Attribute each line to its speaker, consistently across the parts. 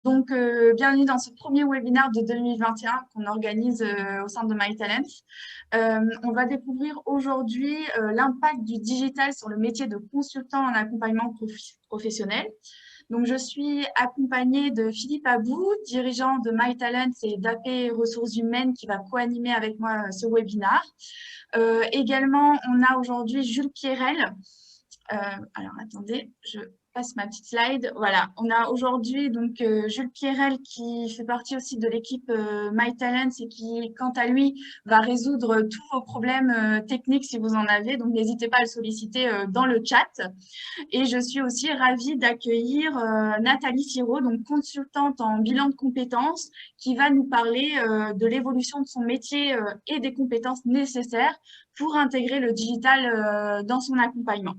Speaker 1: Donc, bienvenue dans ce premier webinaire de 2021 qu'on organise au sein de MyTalents. On va découvrir aujourd'hui l'impact du digital sur le métier de consultant en accompagnement professionnel. Donc, je suis accompagnée de Philippe Abou, dirigeant de MyTalents et d'AP Ressources Humaines, qui va co-animer avec moi ce webinaire. Également, on a aujourd'hui Jules Pierrel. Alors, attendez, je passe ma petite slide. Voilà, on a aujourd'hui donc Jules Pierrel qui fait partie aussi de l'équipe MyTalents et qui, quant à lui, va résoudre tous vos problèmes techniques si vous en avez. Donc, n'hésitez pas à le solliciter dans le chat. Et je suis aussi ravie d'accueillir Nathalie Siro, donc consultante en bilan de compétences, qui va nous parler de l'évolution de son métier et des compétences nécessaires pour intégrer le digital dans son accompagnement.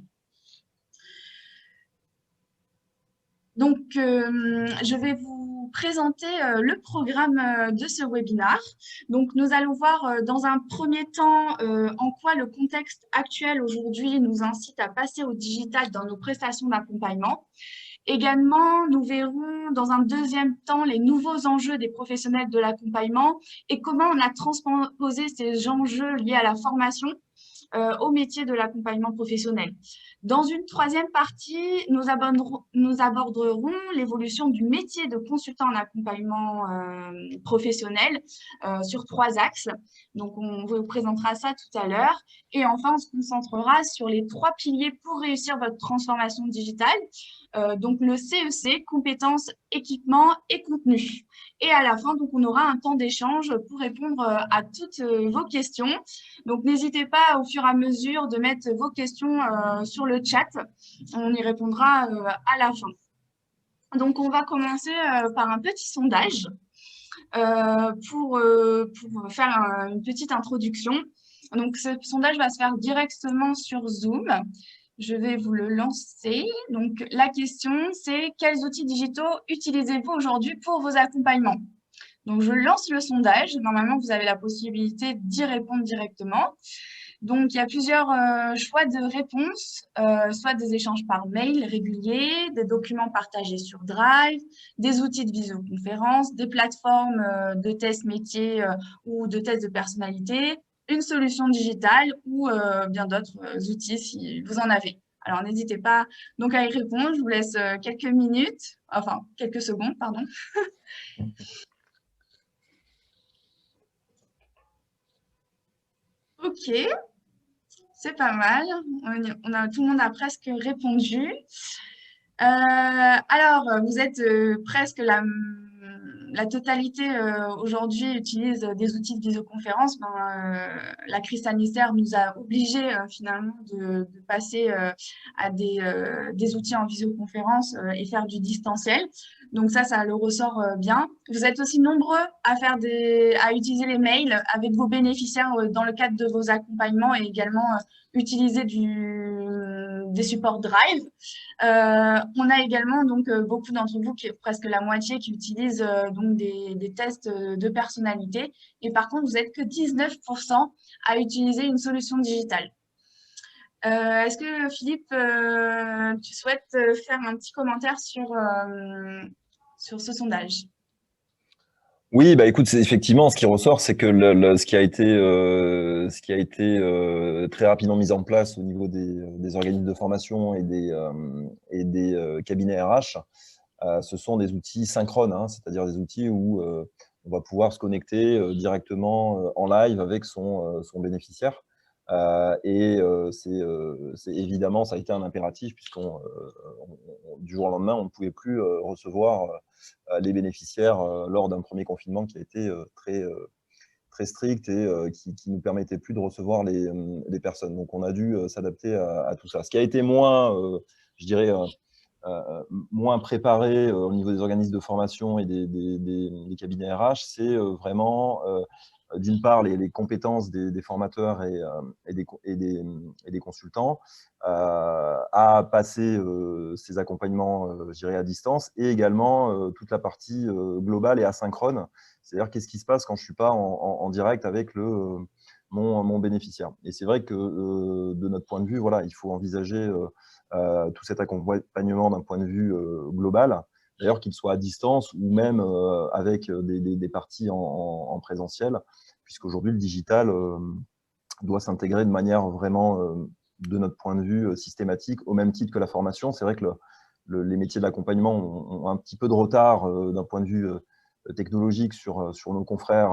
Speaker 1: Donc, je vais vous présenter le programme de ce webinaire. Donc, nous allons voir dans un premier temps en quoi le contexte actuel aujourd'hui nous incite à passer au digital dans nos prestations d'accompagnement. Également, nous verrons dans un deuxième temps les nouveaux enjeux des professionnels de l'accompagnement et comment on a transposé ces enjeux liés à la formation au métier de l'accompagnement professionnel. Dans une troisième partie, nous aborderons l'évolution du métier de consultant en accompagnement professionnel sur 3 axes. Donc, on vous présentera ça tout à l'heure. Et enfin, on se concentrera sur les 3 piliers pour réussir votre transformation digitale. Donc, le CEC, compétences, équipement et contenu. Et à la fin, donc, on aura un temps d'échange pour répondre à toutes vos questions. Donc, n'hésitez pas au fur et à mesure de mettre vos questions sur le chat. On y répondra à la fin. Donc, on va commencer par un petit sondage pour faire une petite introduction. Donc, ce sondage va se faire directement sur Zoom. Je vais vous le lancer. Donc, la question, c'est quels outils digitaux utilisez-vous aujourd'hui pour vos accompagnements? Donc, je lance le sondage. Normalement, vous avez la possibilité d'y répondre directement. Donc, il y a plusieurs choix de réponses, soit des échanges par mail réguliers, des documents partagés sur Drive, des outils de visioconférence, des plateformes de tests métiers ou de tests de personnalité, une solution digitale ou bien d'autres outils si vous en avez. Alors, n'hésitez pas donc à y répondre. Je vous laisse quelques minutes, enfin quelques secondes, pardon. Ok, c'est pas mal. Tout le monde a presque répondu. Alors, vous êtes presque la totalité aujourd'hui utilise des outils de visioconférence. La crise sanitaire nous a obligés finalement de passer à des outils en visioconférence et faire du distanciel. Donc ça le ressort bien. Vous êtes aussi nombreux à utiliser les mails avec vos bénéficiaires dans le cadre de vos accompagnements et également utiliser des supports Drive. On a également donc beaucoup d'entre vous, presque la moitié, qui utilisent donc des tests de personnalité. Et par contre, vous n'êtes que 19% à utiliser une solution digitale. Est-ce que Philippe, tu souhaites faire un petit commentaire sur ce sondage?
Speaker 2: Oui, bah écoute, effectivement, ce qui ressort, c'est que ce qui a été très rapidement mis en place au niveau des organismes de formation et des cabinets RH, ce sont des outils synchrones, hein, c'est-à-dire des outils où on va pouvoir se connecter directement en live avec son bénéficiaire. C'est évidemment, ça a été un impératif, du jour au lendemain, on ne pouvait plus recevoir les bénéficiaires lors d'un premier confinement qui a été très strict et qui ne nous permettait plus de recevoir les personnes. Donc, on a dû s'adapter à tout ça. Ce qui a été moins, je dirais, moins préparé au niveau des organismes de formation et des cabinets RH, c'est vraiment, d'une part, les compétences des formateurs et des consultants à passer ces accompagnements, je dirais, à distance, et également toute la partie globale et asynchrone, c'est-à-dire qu'est-ce qui se passe quand je ne suis pas en direct avec mon bénéficiaire. Et c'est vrai que de notre point de vue, voilà, il faut envisager tout cet accompagnement d'un point de vue global, d'ailleurs qu'ils soient à distance ou même avec des parties en présentiel, puisqu'aujourd'hui, le digital doit s'intégrer de manière vraiment, de notre point de vue, systématique, au même titre que la formation. C'est vrai que les métiers de l'accompagnement ont un petit peu de retard d'un point de vue technologique sur nos confrères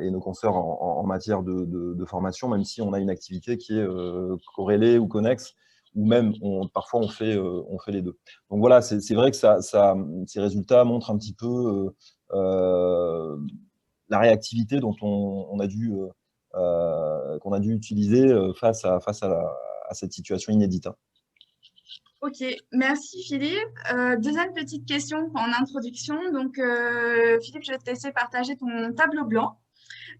Speaker 2: et nos consoeurs en matière de formation, même si on a une activité qui est corrélée ou connexe, ou même parfois on fait les deux. Donc voilà, c'est vrai que ces résultats montrent un petit peu la réactivité dont qu'on a dû utiliser face à cette situation inédite.
Speaker 1: Ok, merci Philippe. Deuxième petite question en introduction. Donc, Philippe, je vais te laisser partager ton tableau blanc.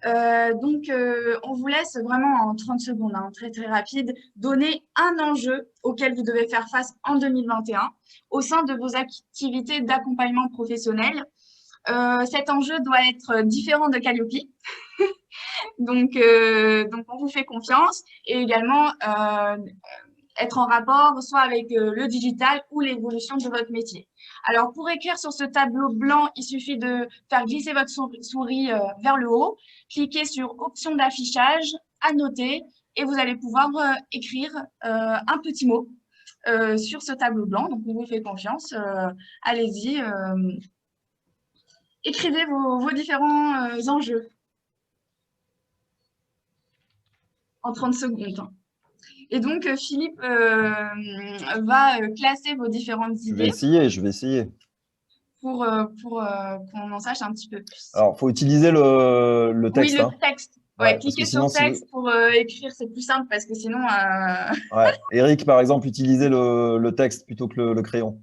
Speaker 1: On vous laisse vraiment en 30 secondes, hein, très très rapide, donner un enjeu auquel vous devez faire face en 2021 au sein de vos activités d'accompagnement professionnel. Cet enjeu doit être différent de Calliope. Donc, on vous fait confiance et également être en rapport soit avec le digital ou l'évolution de votre métier. Alors, pour écrire sur ce tableau blanc, il suffit de faire glisser votre souris vers le haut, cliquer sur option d'affichage, annoter, et vous allez pouvoir écrire un petit mot sur ce tableau blanc. Donc, on vous fait confiance. Allez-y, écrivez vos différents enjeux en 30 secondes. Et donc, Philippe va classer vos différentes idées.
Speaker 2: Je vais essayer.
Speaker 1: Pour qu'on en sache un petit peu plus.
Speaker 2: Alors, il faut utiliser le texte.
Speaker 1: Oui, le texte.
Speaker 2: Ouais,
Speaker 1: Cliquez sur texte pour écrire, c'est plus simple parce que sinon…
Speaker 2: Ouais. Eric, par exemple, utilisez le texte plutôt que le crayon.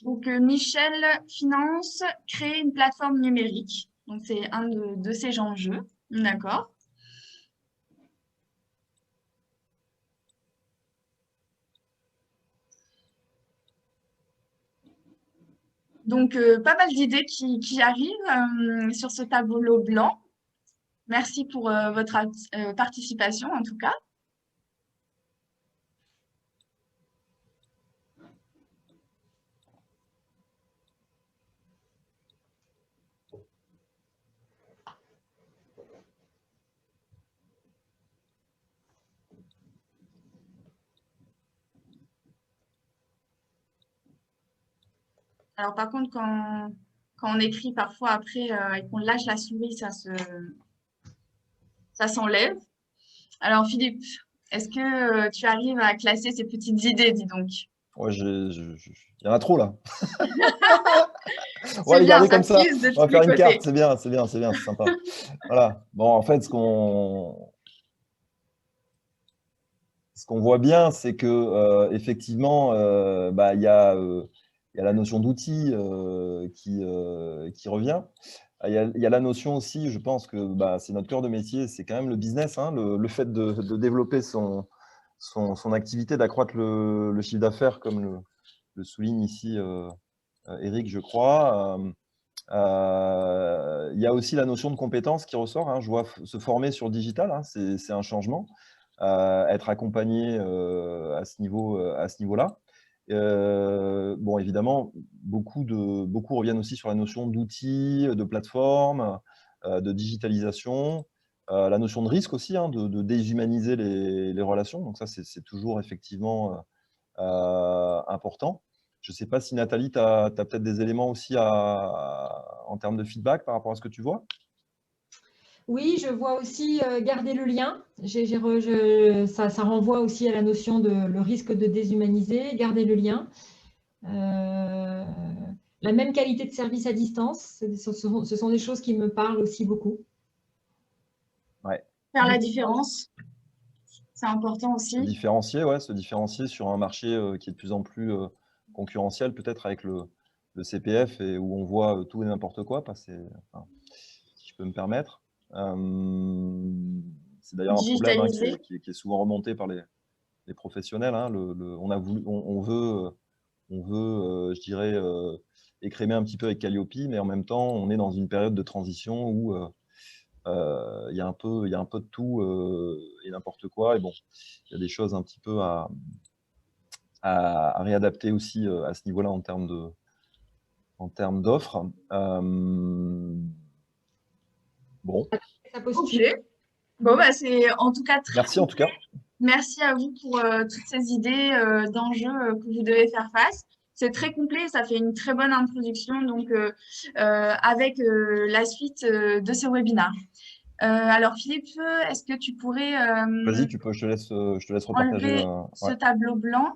Speaker 1: Donc, Michel Finance, créer une plateforme numérique. Donc, c'est un de ces enjeux. D'accord. Donc, pas mal d'idées qui arrivent sur ce tableau blanc. Merci pour votre participation, en tout cas. Alors, par contre, quand on écrit parfois après et qu'on lâche la souris, ça s'enlève. Alors, Philippe, est-ce que tu arrives à classer ces petites idées, dis donc?
Speaker 2: Ouais, il y en a trop là. On va
Speaker 1: C'est
Speaker 2: les
Speaker 1: bien,
Speaker 2: garder
Speaker 1: ça
Speaker 2: comme ça.
Speaker 1: fuse de
Speaker 2: On va
Speaker 1: tous les
Speaker 2: faire une carte.
Speaker 1: côtés.
Speaker 2: C'est bien, c'est sympa. Voilà. Bon, en fait, ce qu'on voit bien, c'est que effectivement, il y a la notion d'outil qui revient. Il y a la notion aussi, je pense que c'est notre cœur de métier, c'est quand même le business, hein, le fait de développer son activité, d'accroître le chiffre d'affaires, comme le souligne ici Eric, je crois. Il y a aussi la notion de compétence qui ressort, hein. Je vois se former sur le digital, hein, c'est un changement. Être accompagné à ce niveau-là. Bon, évidemment, beaucoup reviennent aussi sur la notion d'outils, de plateformes, de digitalisation, la notion de risque aussi, hein, de déshumaniser les relations. Donc ça, c'est toujours effectivement important. Je ne sais pas si Nathalie, tu as peut-être des éléments aussi en termes de feedback par rapport à ce que tu vois.
Speaker 3: Oui, je vois aussi garder le lien. Ça renvoie aussi à la notion de le risque de déshumaniser, garder le lien. La même qualité de service à distance, ce sont des choses qui me parlent aussi beaucoup.
Speaker 2: Ouais.
Speaker 1: Faire la différence, c'est important aussi.
Speaker 2: Se différencier sur un marché qui est de plus en plus concurrentiel, peut-être avec le CPF, et où on voit tout et n'importe quoi, si je peux me permettre. C'est d'ailleurs un problème, hein, qui est souvent remonté par les professionnels, hein. On veut on veut, je dirais, écrémer un petit peu avec Calliope, mais en même temps, on est dans une période de transition où il y a un peu de tout et n'importe quoi. Et bon, il y a des choses un petit peu à réadapter aussi à ce niveau-là en termes d'offres. Bon.
Speaker 1: Ok. Bon, bah, c'est en tout cas très
Speaker 2: Merci en tout
Speaker 1: complet.
Speaker 2: cas.
Speaker 1: Merci à vous pour toutes ces idées d'enjeux que vous devez faire face. C'est très complet, ça fait une très bonne introduction donc avec la suite de ce webinaire. Alors Philippe, est-ce que tu pourrais
Speaker 2: Vas-y, tu peux, je te laisse repartager.
Speaker 1: enlever ce
Speaker 2: Ouais.
Speaker 1: tableau blanc?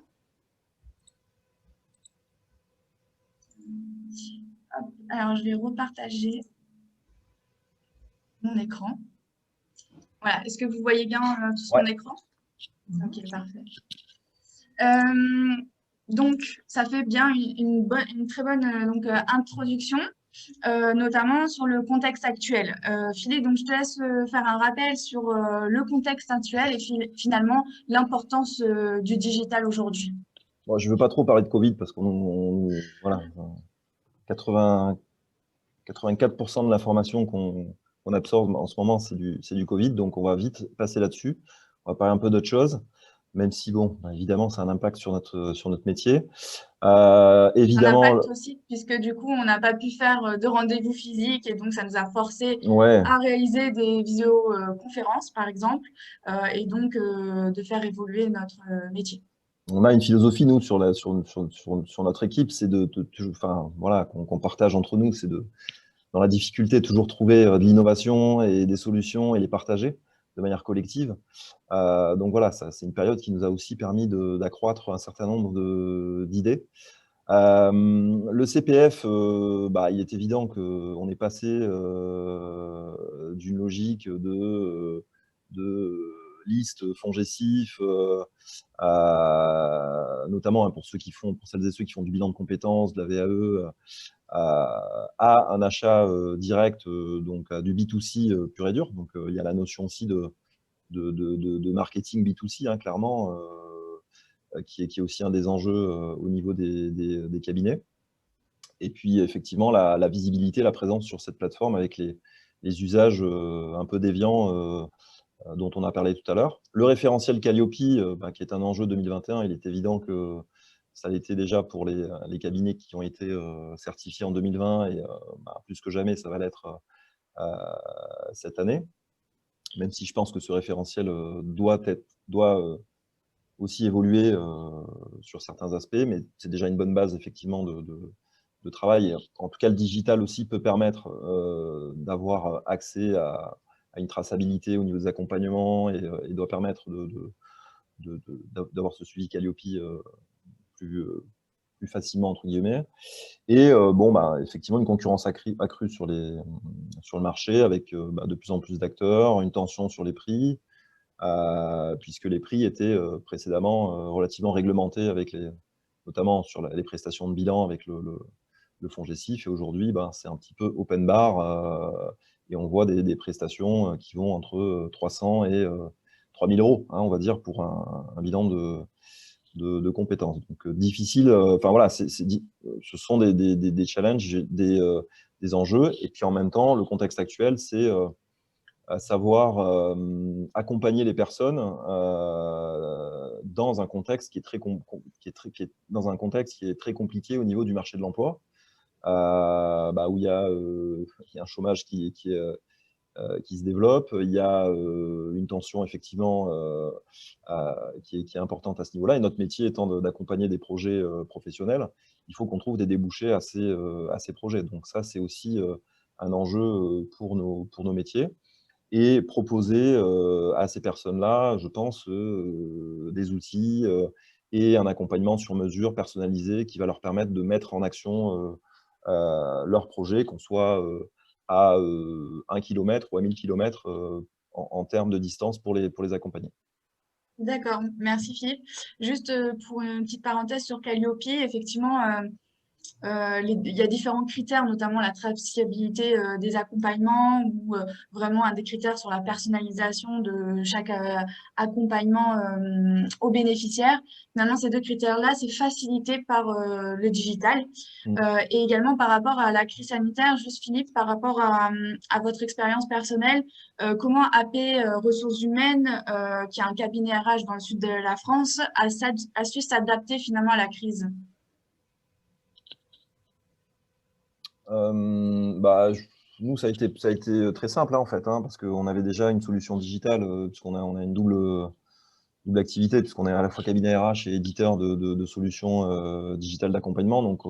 Speaker 1: Hop, alors je vais repartager mon écran. Voilà, est-ce que vous voyez bien tout
Speaker 2: Ouais.
Speaker 1: mon écran? Ok, parfait. Euh, donc, ça fait bien une très bonne introduction, notamment sur le contexte actuel. Philippe, donc je te laisse faire un rappel sur le contexte actuel et finalement l'importance du digital aujourd'hui.
Speaker 2: Bon, je ne veux pas trop parler de Covid parce voilà, 84% de l'information qu'on absorbe en ce moment, c'est du Covid, donc on va vite passer là-dessus. On va parler un peu d'autre chose, même si, bon, évidemment, ça a un impact sur notre métier.
Speaker 1: Un
Speaker 2: Évidemment,
Speaker 1: impact aussi, puisque du coup, on n'a pas pu faire de rendez-vous physique et donc ça nous a forcé
Speaker 2: ouais,
Speaker 1: à réaliser des visioconférences, par exemple, et donc de faire évoluer notre métier.
Speaker 2: on a une philosophie, nous, sur notre équipe, c'est enfin, voilà, qu'on partage entre nous, c'est dans la difficulté, toujours trouver de l'innovation et des solutions et les partager de manière collective. Donc voilà, c'est une période qui nous a aussi permis d'accroître un certain nombre d'idées. Le CPF, il est évident qu'on est passé d'une logique de liste FONGECIF, notamment pour celles et ceux qui font du bilan de compétences, de la VAE, à un achat direct, donc à du B2C pur et dur. Donc il y a la notion aussi de marketing B2C, hein, clairement, qui est aussi un des enjeux au niveau des cabinets. Et puis effectivement, la visibilité, la présence sur cette plateforme avec les usages un peu déviants dont on a parlé tout à l'heure. Le référentiel Calliope, qui est un enjeu 2021, il est évident que ça l'était déjà pour les cabinets qui ont été certifiés en 2020 et plus que jamais, ça va l'être cette année. Même si je pense que ce référentiel doit aussi évoluer sur certains aspects, mais c'est déjà une bonne base effectivement de travail. Et en tout cas, le digital aussi peut permettre d'avoir accès à une traçabilité au niveau des accompagnements et doit permettre d'avoir ce suivi Calliope plus facilement, entre guillemets. Et effectivement, une concurrence accrue sur le marché avec de plus en plus d'acteurs, une tension sur les prix, puisque les prix étaient précédemment relativement réglementés, notamment sur les prestations de bilan avec le FONGECIF. Et aujourd'hui, c'est un petit peu open bar, et on voit des prestations qui vont entre 300 et 3000 €, hein, on va dire, pour un bilan de compétences. Donc difficile, enfin voilà, ce sont des challenges, des enjeux. Et puis en même temps, le contexte actuel, c'est à savoir accompagner les personnes dans un contexte dans un contexte qui est très compliqué au niveau du marché de l'emploi, où il y a un chômage qui se développe, il y a une tension effectivement qui est importante à ce niveau-là. Et notre métier étant d'accompagner des projets professionnels, il faut qu'on trouve des débouchés à ces projets. Donc ça, c'est aussi un enjeu pour nos métiers. Et proposer à ces personnes-là, je pense, des outils et un accompagnement sur mesure personnalisé qui va leur permettre de mettre en action leur projet, qu'on soit à 1 km ou à 1000 km en termes de distance pour les accompagner.
Speaker 1: D'accord, merci Philippe. Juste pour une petite parenthèse sur Calliope, effectivement, Il y a différents critères, notamment la traçabilité des accompagnements ou vraiment des critères sur la personnalisation de chaque accompagnement aux bénéficiaires. Finalement, ces deux critères-là, c'est facilité par le digital. Et également par rapport à la crise sanitaire, juste Philippe, par rapport à votre expérience personnelle, comment AP Ressources Humaines, qui est un cabinet RH dans le sud de la France, a su s'adapter finalement à la crise?
Speaker 2: Nous, ça a été très simple, hein, en fait, hein, parce qu'on avait déjà une solution digitale, puisqu'on a une double activité, puisqu'on est à la fois cabinet RH et éditeur de solutions digitales d'accompagnement. Donc,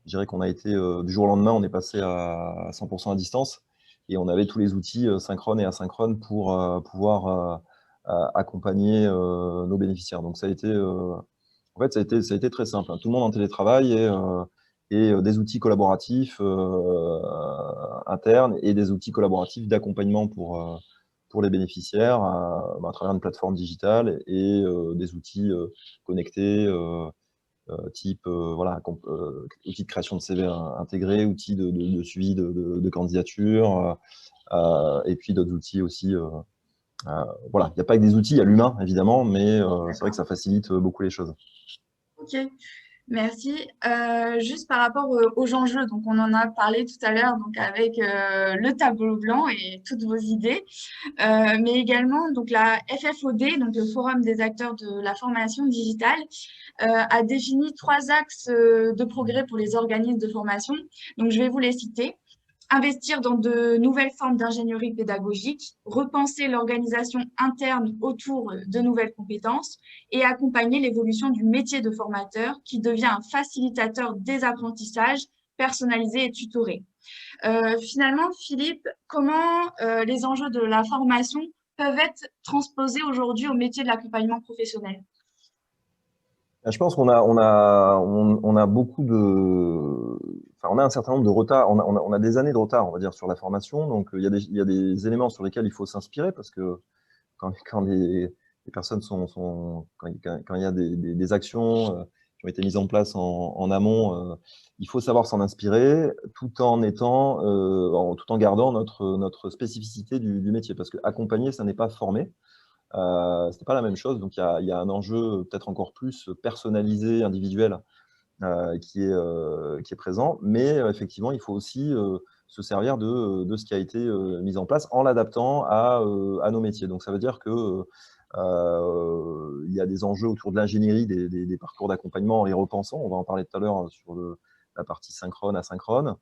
Speaker 2: je dirais qu'on a été, du jour au lendemain, on est passé à 100% à distance, et on avait tous les outils synchrones et asynchrones pour pouvoir accompagner nos bénéficiaires. Donc, en fait, ça a été très simple, hein. Tout le monde en télétravail et des outils collaboratifs internes et des outils collaboratifs d'accompagnement pour les bénéficiaires à travers une plateforme digitale et des outils connectés type voilà, outils de création de CV intégrés, outils de suivi de candidature et puis d'autres outils aussi. Voilà, il n'y a pas que des outils, il y a l'humain évidemment, mais c'est vrai que ça facilite beaucoup les choses.
Speaker 1: Ok, merci. Juste par rapport aux enjeux, donc on en a parlé tout à l'heure, donc avec le tableau blanc et toutes vos idées, mais également donc la FFOD, donc le Forum des acteurs de la formation digitale, a défini 3 axes de progrès pour les organismes de formation. Donc je vais vous les citer. Investir dans de nouvelles formes d'ingénierie pédagogique, repenser l'organisation interne autour de nouvelles compétences et accompagner l'évolution du métier de formateur qui devient un facilitateur des apprentissages personnalisés et tutorés. Finalement, Philippe, comment les enjeux de la formation peuvent être transposés aujourd'hui au métier de l'accompagnement professionnel?
Speaker 2: Je pense qu'on a beaucoup on a un certain nombre de retards, on a des années de retard, on va dire, sur la formation. Donc, il y a des éléments sur lesquels il faut s'inspirer parce que quand les personnes quand il y a des actions qui ont été mises en place en amont, il faut savoir s'en inspirer tout en tout en gardant notre spécificité du métier. Parce que accompagner, ça n'est pas former. C'est pas la même chose. Donc, il y a un enjeu peut-être encore plus personnalisé, individuel, qui est présent. Mais effectivement, il faut aussi se servir de ce qui a été mis en place en l'adaptant à nos métiers. Donc, ça veut dire que il y a des enjeux autour de l'ingénierie des parcours d'accompagnement en les repensant. On va en parler tout à l'heure sur la partie synchrone, asynchrone.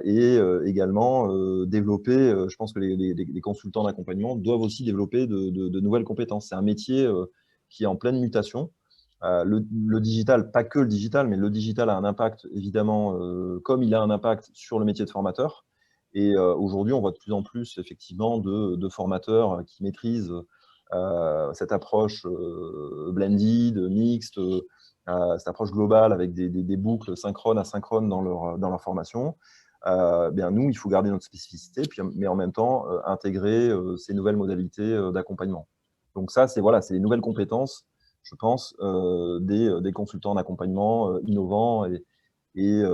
Speaker 2: Et également développer, je pense que les consultants d'accompagnement doivent aussi développer de nouvelles compétences. C'est un métier qui est en pleine mutation. Le digital, pas que le digital, mais le digital a un impact, évidemment, comme il a un impact sur le métier de formateur. Et aujourd'hui, on voit de plus en plus, effectivement, de formateurs qui maîtrisent cette approche blended, mixte, cette approche globale avec des boucles synchrones, asynchrones dans leur formation. Bien, nous, il faut garder notre spécificité, mais en même temps, intégrer ces nouvelles modalités d'accompagnement. Donc ça, c'est les nouvelles compétences, je pense, des consultants d'accompagnement innovants et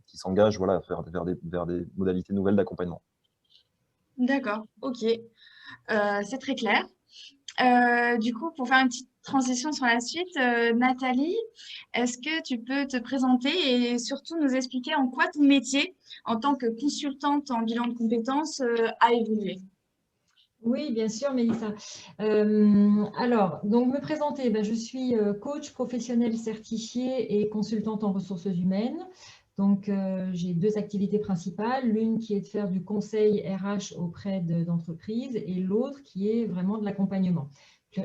Speaker 2: qui s'engagent vers des modalités nouvelles d'accompagnement.
Speaker 1: D'accord, ok. C'est très clair. Du coup, pour faire une petite transition sur la suite, Nathalie, est-ce que tu peux te présenter et surtout nous expliquer en quoi ton métier, en tant que consultante en bilan de compétences, a évolué?
Speaker 3: Oui, bien sûr, Mélissa. Alors, donc me présenter, je suis coach professionnel certifié et consultante en ressources humaines. Donc, j'ai 2 activités principales, l'une qui est de faire du conseil RH auprès d'entreprises et l'autre qui est vraiment de l'accompagnement.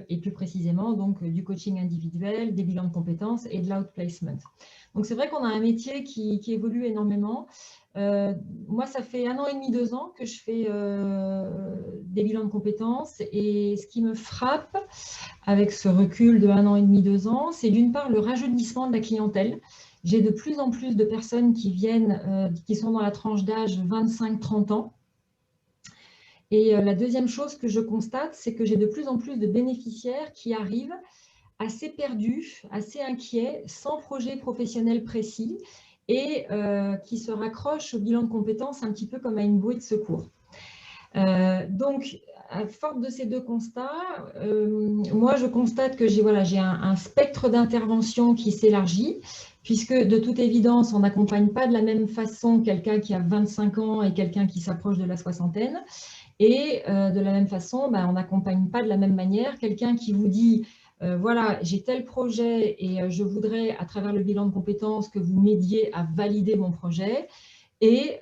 Speaker 3: Et plus précisément, donc, du coaching individuel, des bilans de compétences et de l'outplacement. Donc, c'est vrai qu'on a un métier qui évolue énormément. Moi, ça fait 1 an et demi, 2 ans que je fais des bilans de compétences et ce qui me frappe avec ce recul de 1 an et demi, 2 ans, c'est d'une part le rajeunissement de la clientèle. J'ai de plus en plus de personnes qui viennent, qui sont dans la tranche d'âge 25-30 ans. Et la deuxième chose que je constate, c'est que j'ai de plus en plus de bénéficiaires qui arrivent assez perdus, assez inquiets, sans projet professionnel précis et qui se raccrochent au bilan de compétences un petit peu comme à une bouée de secours. Donc, à force de ces deux constats, moi, je constate que j'ai un spectre d'intervention qui s'élargit, puisque de toute évidence, on n'accompagne pas de la même façon quelqu'un qui a 25 ans et quelqu'un qui s'approche de la soixantaine. Et de la même façon, on n'accompagne pas de la même manière quelqu'un qui vous dit voilà, j'ai tel projet et je voudrais, à travers le bilan de compétences, que vous m'aidiez à valider mon projet. Et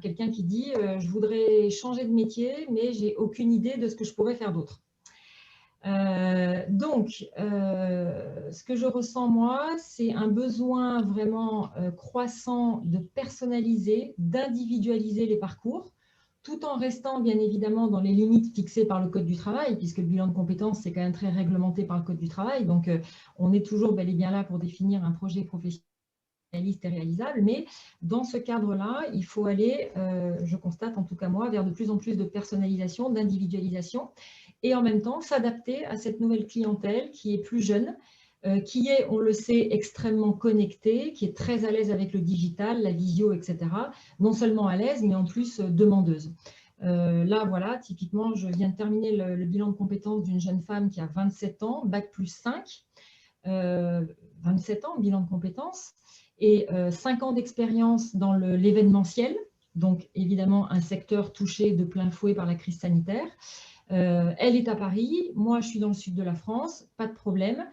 Speaker 3: quelqu'un qui dit je voudrais changer de métier, mais je n'ai aucune idée de ce que je pourrais faire d'autre. Ce que je ressens, moi, c'est un besoin vraiment croissant de personnaliser, d'individualiser les parcours, tout en restant bien évidemment dans les limites fixées par le Code du travail, puisque le bilan de compétences, c'est quand même très réglementé par le Code du travail. Donc, on est toujours bel et bien là pour définir un projet professionnel réaliste et réalisable, mais dans ce cadre-là, il faut aller, je constate en tout cas moi, vers de plus en plus de personnalisation, d'individualisation, et en même temps s'adapter à cette nouvelle clientèle qui est plus jeune, qui est, on le sait, extrêmement connectée, qui est très à l'aise avec le digital, la visio, etc. Non seulement à l'aise, mais en plus demandeuse. Là, voilà, typiquement, je viens de terminer le bilan de compétences d'une jeune femme qui a 27 ans, bac plus 5, 27 ans, bilan de compétences, et 5 ans d'expérience dans l'événementiel, donc évidemment un secteur touché de plein fouet par la crise sanitaire. Elle est à Paris, moi je suis dans le sud de la France, pas de problème.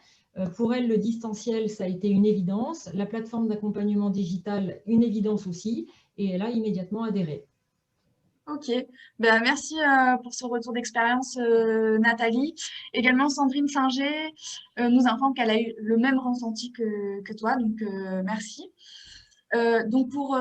Speaker 3: Pour elle, le distanciel, ça a été une évidence. La plateforme d'accompagnement digital, une évidence aussi. Et elle a immédiatement adhéré.
Speaker 1: Ok, merci pour ce retour d'expérience, Nathalie. Également, Sandrine Singer nous informe qu'elle a eu le même ressenti que toi, donc merci. Donc, pour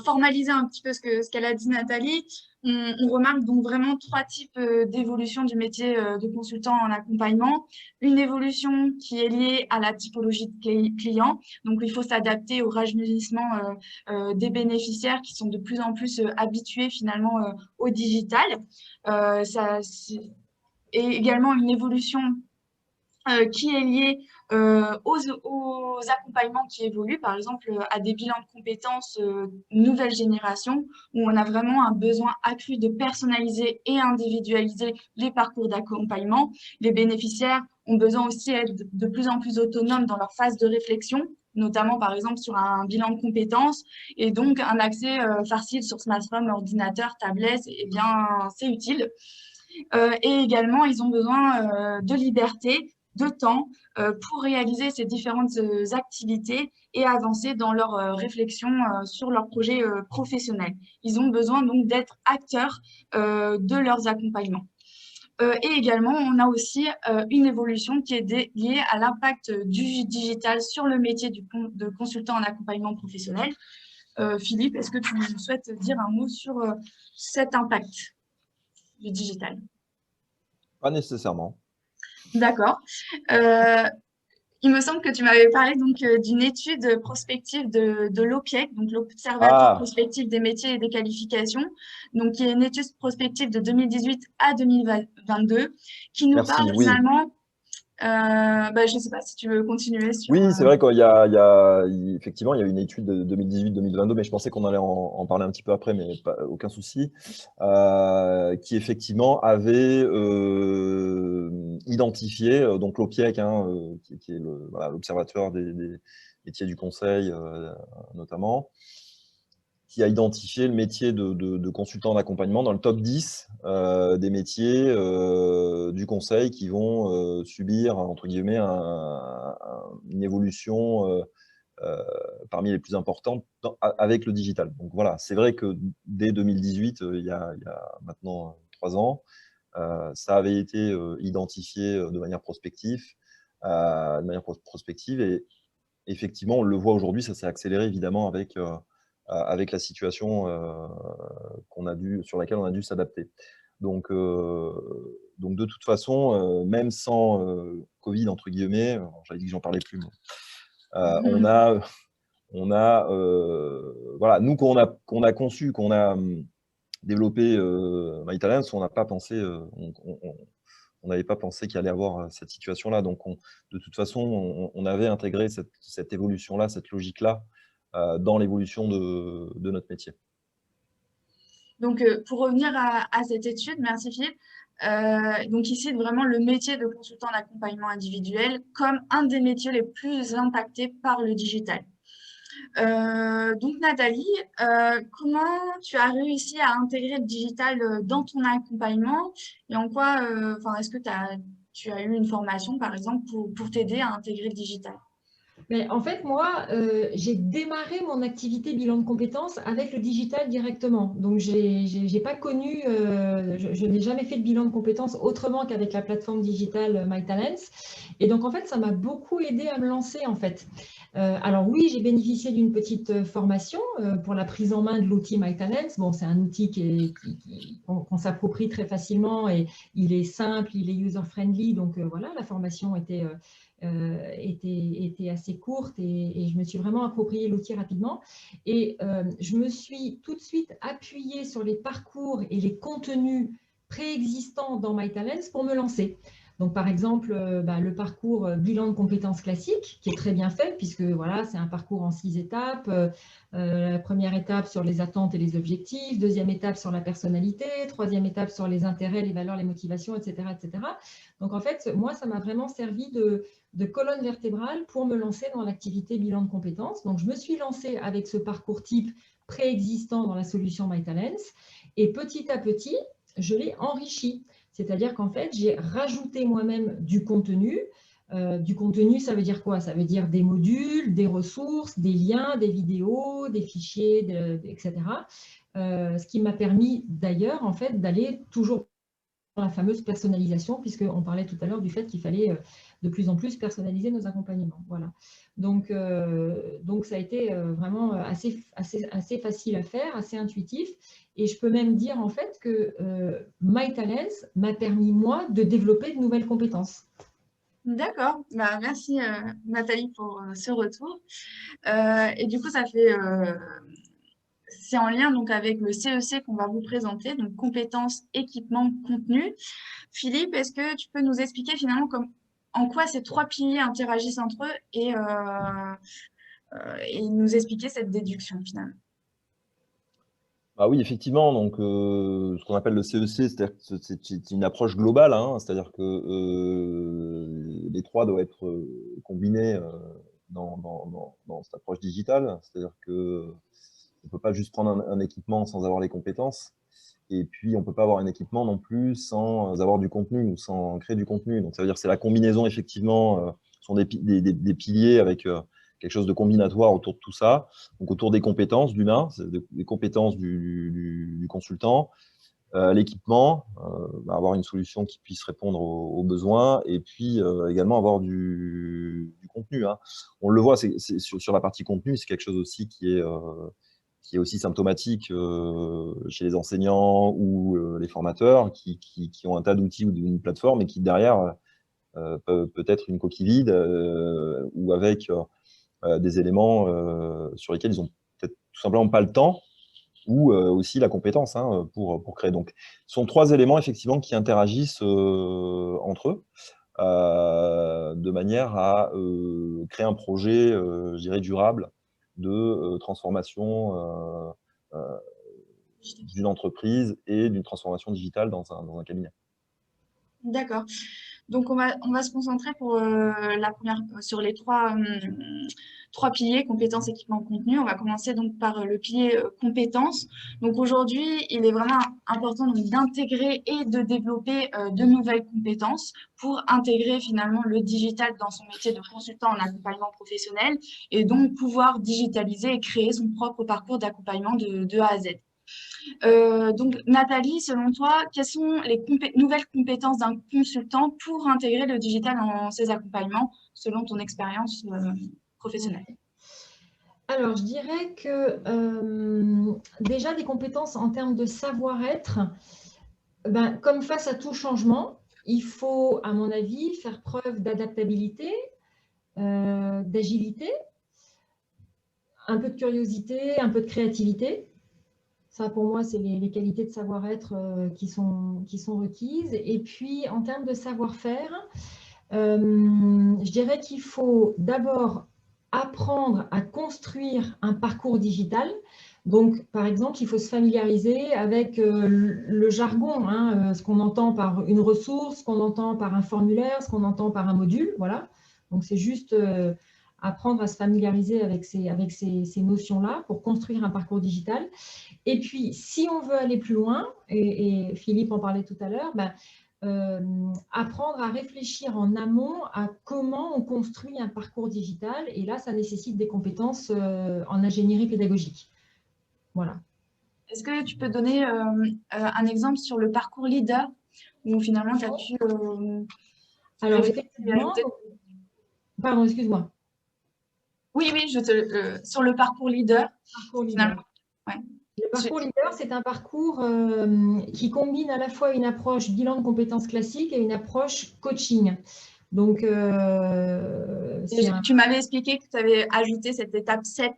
Speaker 1: formaliser un petit peu ce qu'elle a dit, Nathalie, on remarque donc vraiment 3 types d'évolution du métier de consultant en accompagnement. Une évolution qui est liée à la typologie de client. Donc, il faut s'adapter au rajeunissement des bénéficiaires qui sont de plus en plus habitués finalement au digital. Et également une évolution qui est lié aux accompagnements qui évoluent, par exemple à des bilans de compétences nouvelle génération, où on a vraiment un besoin accru de personnaliser et individualiser les parcours d'accompagnement. Les bénéficiaires ont besoin aussi d'être de plus en plus autonomes dans leur phase de réflexion, notamment par exemple sur un bilan de compétences, et donc un accès facile sur smartphone, ordinateur, tablette, eh bien c'est utile. Et également, ils ont besoin de liberté, de temps pour réaliser ces différentes activités et avancer dans leur réflexion sur leur projet professionnel. Ils ont besoin donc d'être acteurs de leurs accompagnements. Et également, on a aussi une évolution qui est liée à l'impact du digital sur le métier de consultant en accompagnement professionnel. Philippe, est-ce que tu souhaites dire un mot sur cet impact du digital?
Speaker 2: Pas nécessairement.
Speaker 1: D'accord. Il me semble que tu m'avais parlé donc d'une étude prospective de l'OPIEC, donc l'Observatoire prospectif des métiers et des qualifications, donc qui est une étude prospective de 2018 à 2022, qui nous parle finalement. Je ne sais pas si tu veux continuer sur.
Speaker 2: Oui, c'est vrai effectivement, il y a une étude de 2018-2022, mais je pensais qu'on allait en parler un petit peu après, mais aucun souci, qui effectivement avait identifié, donc l'OPIEC, qui est l'Observatoire des métiers du conseil notamment, qui a identifié le métier de consultant d'accompagnement dans le top 10 des métiers du conseil qui vont subir, entre guillemets, une évolution parmi les plus importantes avec le digital. Donc voilà, c'est vrai que dès 2018, il y a maintenant 3 ans, ça avait été identifié de manière prospective, et effectivement, on le voit aujourd'hui, ça s'est accéléré évidemment avec la situation sur laquelle on a dû s'adapter. Donc de toute façon, même sans Covid, entre guillemets, j'avais dit que j'en parlais plus, on a voilà, nous, qu'on a conçu, qu'on a développé MyTalents, on n'a pas pensé, on n'avait pas pensé qu'il allait avoir cette situation-là. Donc, de toute façon, on avait intégré cette évolution-là, cette logique-là, dans l'évolution de notre métier.
Speaker 1: Donc, pour revenir à cette étude, merci Philippe. Donc ici, vraiment le métier de consultant d'accompagnement individuel comme un des métiers les plus impactés par le digital. Donc Nathalie, comment tu as réussi à intégrer le digital dans ton accompagnement et en quoi, est-ce que tu as eu une formation par exemple pour t'aider à intégrer le digital?
Speaker 3: Mais en fait, moi, j'ai démarré mon activité bilan de compétences avec le digital directement. Donc, j'ai pas connu, je n'ai jamais fait de bilan de compétences autrement qu'avec la plateforme digitale MyTalents. Et donc, en fait, ça m'a beaucoup aidé à me lancer, en fait. Alors oui, j'ai bénéficié d'une petite formation pour la prise en main de l'outil MyTalents. Bon, c'est un outil qu'on s'approprie très facilement et il est simple, il est user-friendly. Donc, voilà, la formation était assez courte et je me suis vraiment approprié l'outil rapidement. Et je me suis tout de suite appuyée sur les parcours et les contenus préexistants dans MyTalents pour me lancer. Donc, par exemple, le parcours bilan de compétences classique, qui est très bien fait, puisque voilà, c'est un parcours en 6 étapes. La première étape sur les attentes et les objectifs, deuxième étape sur la personnalité, troisième étape sur les intérêts, les valeurs, les motivations, etc. etc. Donc, en fait, moi, ça m'a vraiment servi de colonne vertébrale pour me lancer dans l'activité bilan de compétences. Donc, je me suis lancée avec ce parcours type préexistant dans la solution MyTalents et petit à petit, je l'ai enrichi. C'est-à-dire qu'en fait, j'ai rajouté moi-même du contenu. Du contenu, ça veut dire quoi? Ça veut dire des modules, des ressources, des liens, des vidéos, des fichiers, etc. Ce qui m'a permis d'ailleurs, en fait, d'aller toujours dans la fameuse personnalisation, puisqu'on parlait tout à l'heure du fait qu'il fallait de plus en plus personnaliser nos accompagnements. Voilà. Donc ça a été vraiment assez facile à faire, assez intuitif. Et je peux même dire en fait que MyTalents m'a permis, moi, de développer de nouvelles compétences.
Speaker 1: D'accord, merci Nathalie pour ce retour. Et du coup, c'est en lien donc avec le CEC qu'on va vous présenter, donc compétences, équipement, contenu. Philippe, est-ce que tu peux nous expliquer finalement en quoi ces trois piliers interagissent entre eux et nous expliquer cette déduction finalement?
Speaker 2: Ah oui, effectivement, donc ce qu'on appelle le CEC, c'est-à-dire que c'est une approche globale, hein, c'est-à-dire que les trois doivent être combinés dans cette approche digitale, c'est-à-dire que on ne peut pas juste prendre un équipement sans avoir les compétences, et puis on ne peut pas avoir un équipement non plus sans avoir du contenu ou sans créer du contenu. Donc ça veut dire que c'est la combinaison, effectivement, sont des piliers avec quelque chose de combinatoire autour de tout ça, donc autour des compétences d'humain, des compétences du consultant, l'équipement, avoir une solution qui puisse répondre aux besoins, et puis également avoir du contenu. Hein. On le voit, sur la partie contenu, c'est quelque chose aussi qui est aussi symptomatique chez les enseignants ou les formateurs qui ont un tas d'outils ou une plateforme et qui derrière peut être une coquille vide ou avec des éléments sur lesquels ils n'ont peut-être tout simplement pas le temps ou aussi la compétence pour créer. Donc, ce sont trois éléments effectivement qui interagissent entre eux de manière à créer un projet, je dirais, durable de transformation d'une entreprise et d'une transformation digitale dans un cabinet.
Speaker 1: D'accord. Donc, on va se concentrer sur les trois piliers, compétences, équipement, contenu. On va commencer donc par le pilier compétences. Donc, aujourd'hui, il est vraiment important d'intégrer et de développer de nouvelles compétences pour intégrer finalement le digital dans son métier de consultant en accompagnement professionnel et donc pouvoir digitaliser et créer son propre parcours d'accompagnement de A à Z. Donc, Nathalie, selon toi, quelles sont les nouvelles compétences d'un consultant pour intégrer le digital dans ses accompagnements, selon ton expérience professionnelle?
Speaker 3: Alors, je dirais que déjà des compétences en termes de savoir-être, comme face à tout changement, il faut, à mon avis, faire preuve d'adaptabilité, d'agilité, un peu de curiosité, un peu de créativité. Ça, pour moi, c'est les qualités de savoir-être qui sont requises. Et puis, en termes de savoir-faire, je dirais qu'il faut d'abord apprendre à construire un parcours digital. Donc, par exemple, il faut se familiariser avec le jargon, hein, ce qu'on entend par une ressource, ce qu'on entend par un formulaire, ce qu'on entend par un module. Voilà. Donc, c'est juste apprendre à se familiariser avec ces notions-là pour construire un parcours digital. Et puis, si on veut aller plus loin, et Philippe en parlait tout à l'heure, ben, apprendre à réfléchir en amont à comment on construit un parcours digital. Et là, ça nécessite des compétences en ingénierie pédagogique. Voilà.
Speaker 1: Est-ce que tu peux donner un exemple sur le parcours leader où finalement tu as pu
Speaker 3: Alors, effectivement, pardon, excuse-moi.
Speaker 1: Oui, sur le parcours leader.
Speaker 3: Parcours leader.
Speaker 1: Ouais.
Speaker 3: Le parcours leader, c'est un parcours qui combine à la fois une approche bilan de compétences classiques et une approche coaching. Donc,
Speaker 1: tu m'avais expliqué que tu avais ajouté cette étape 7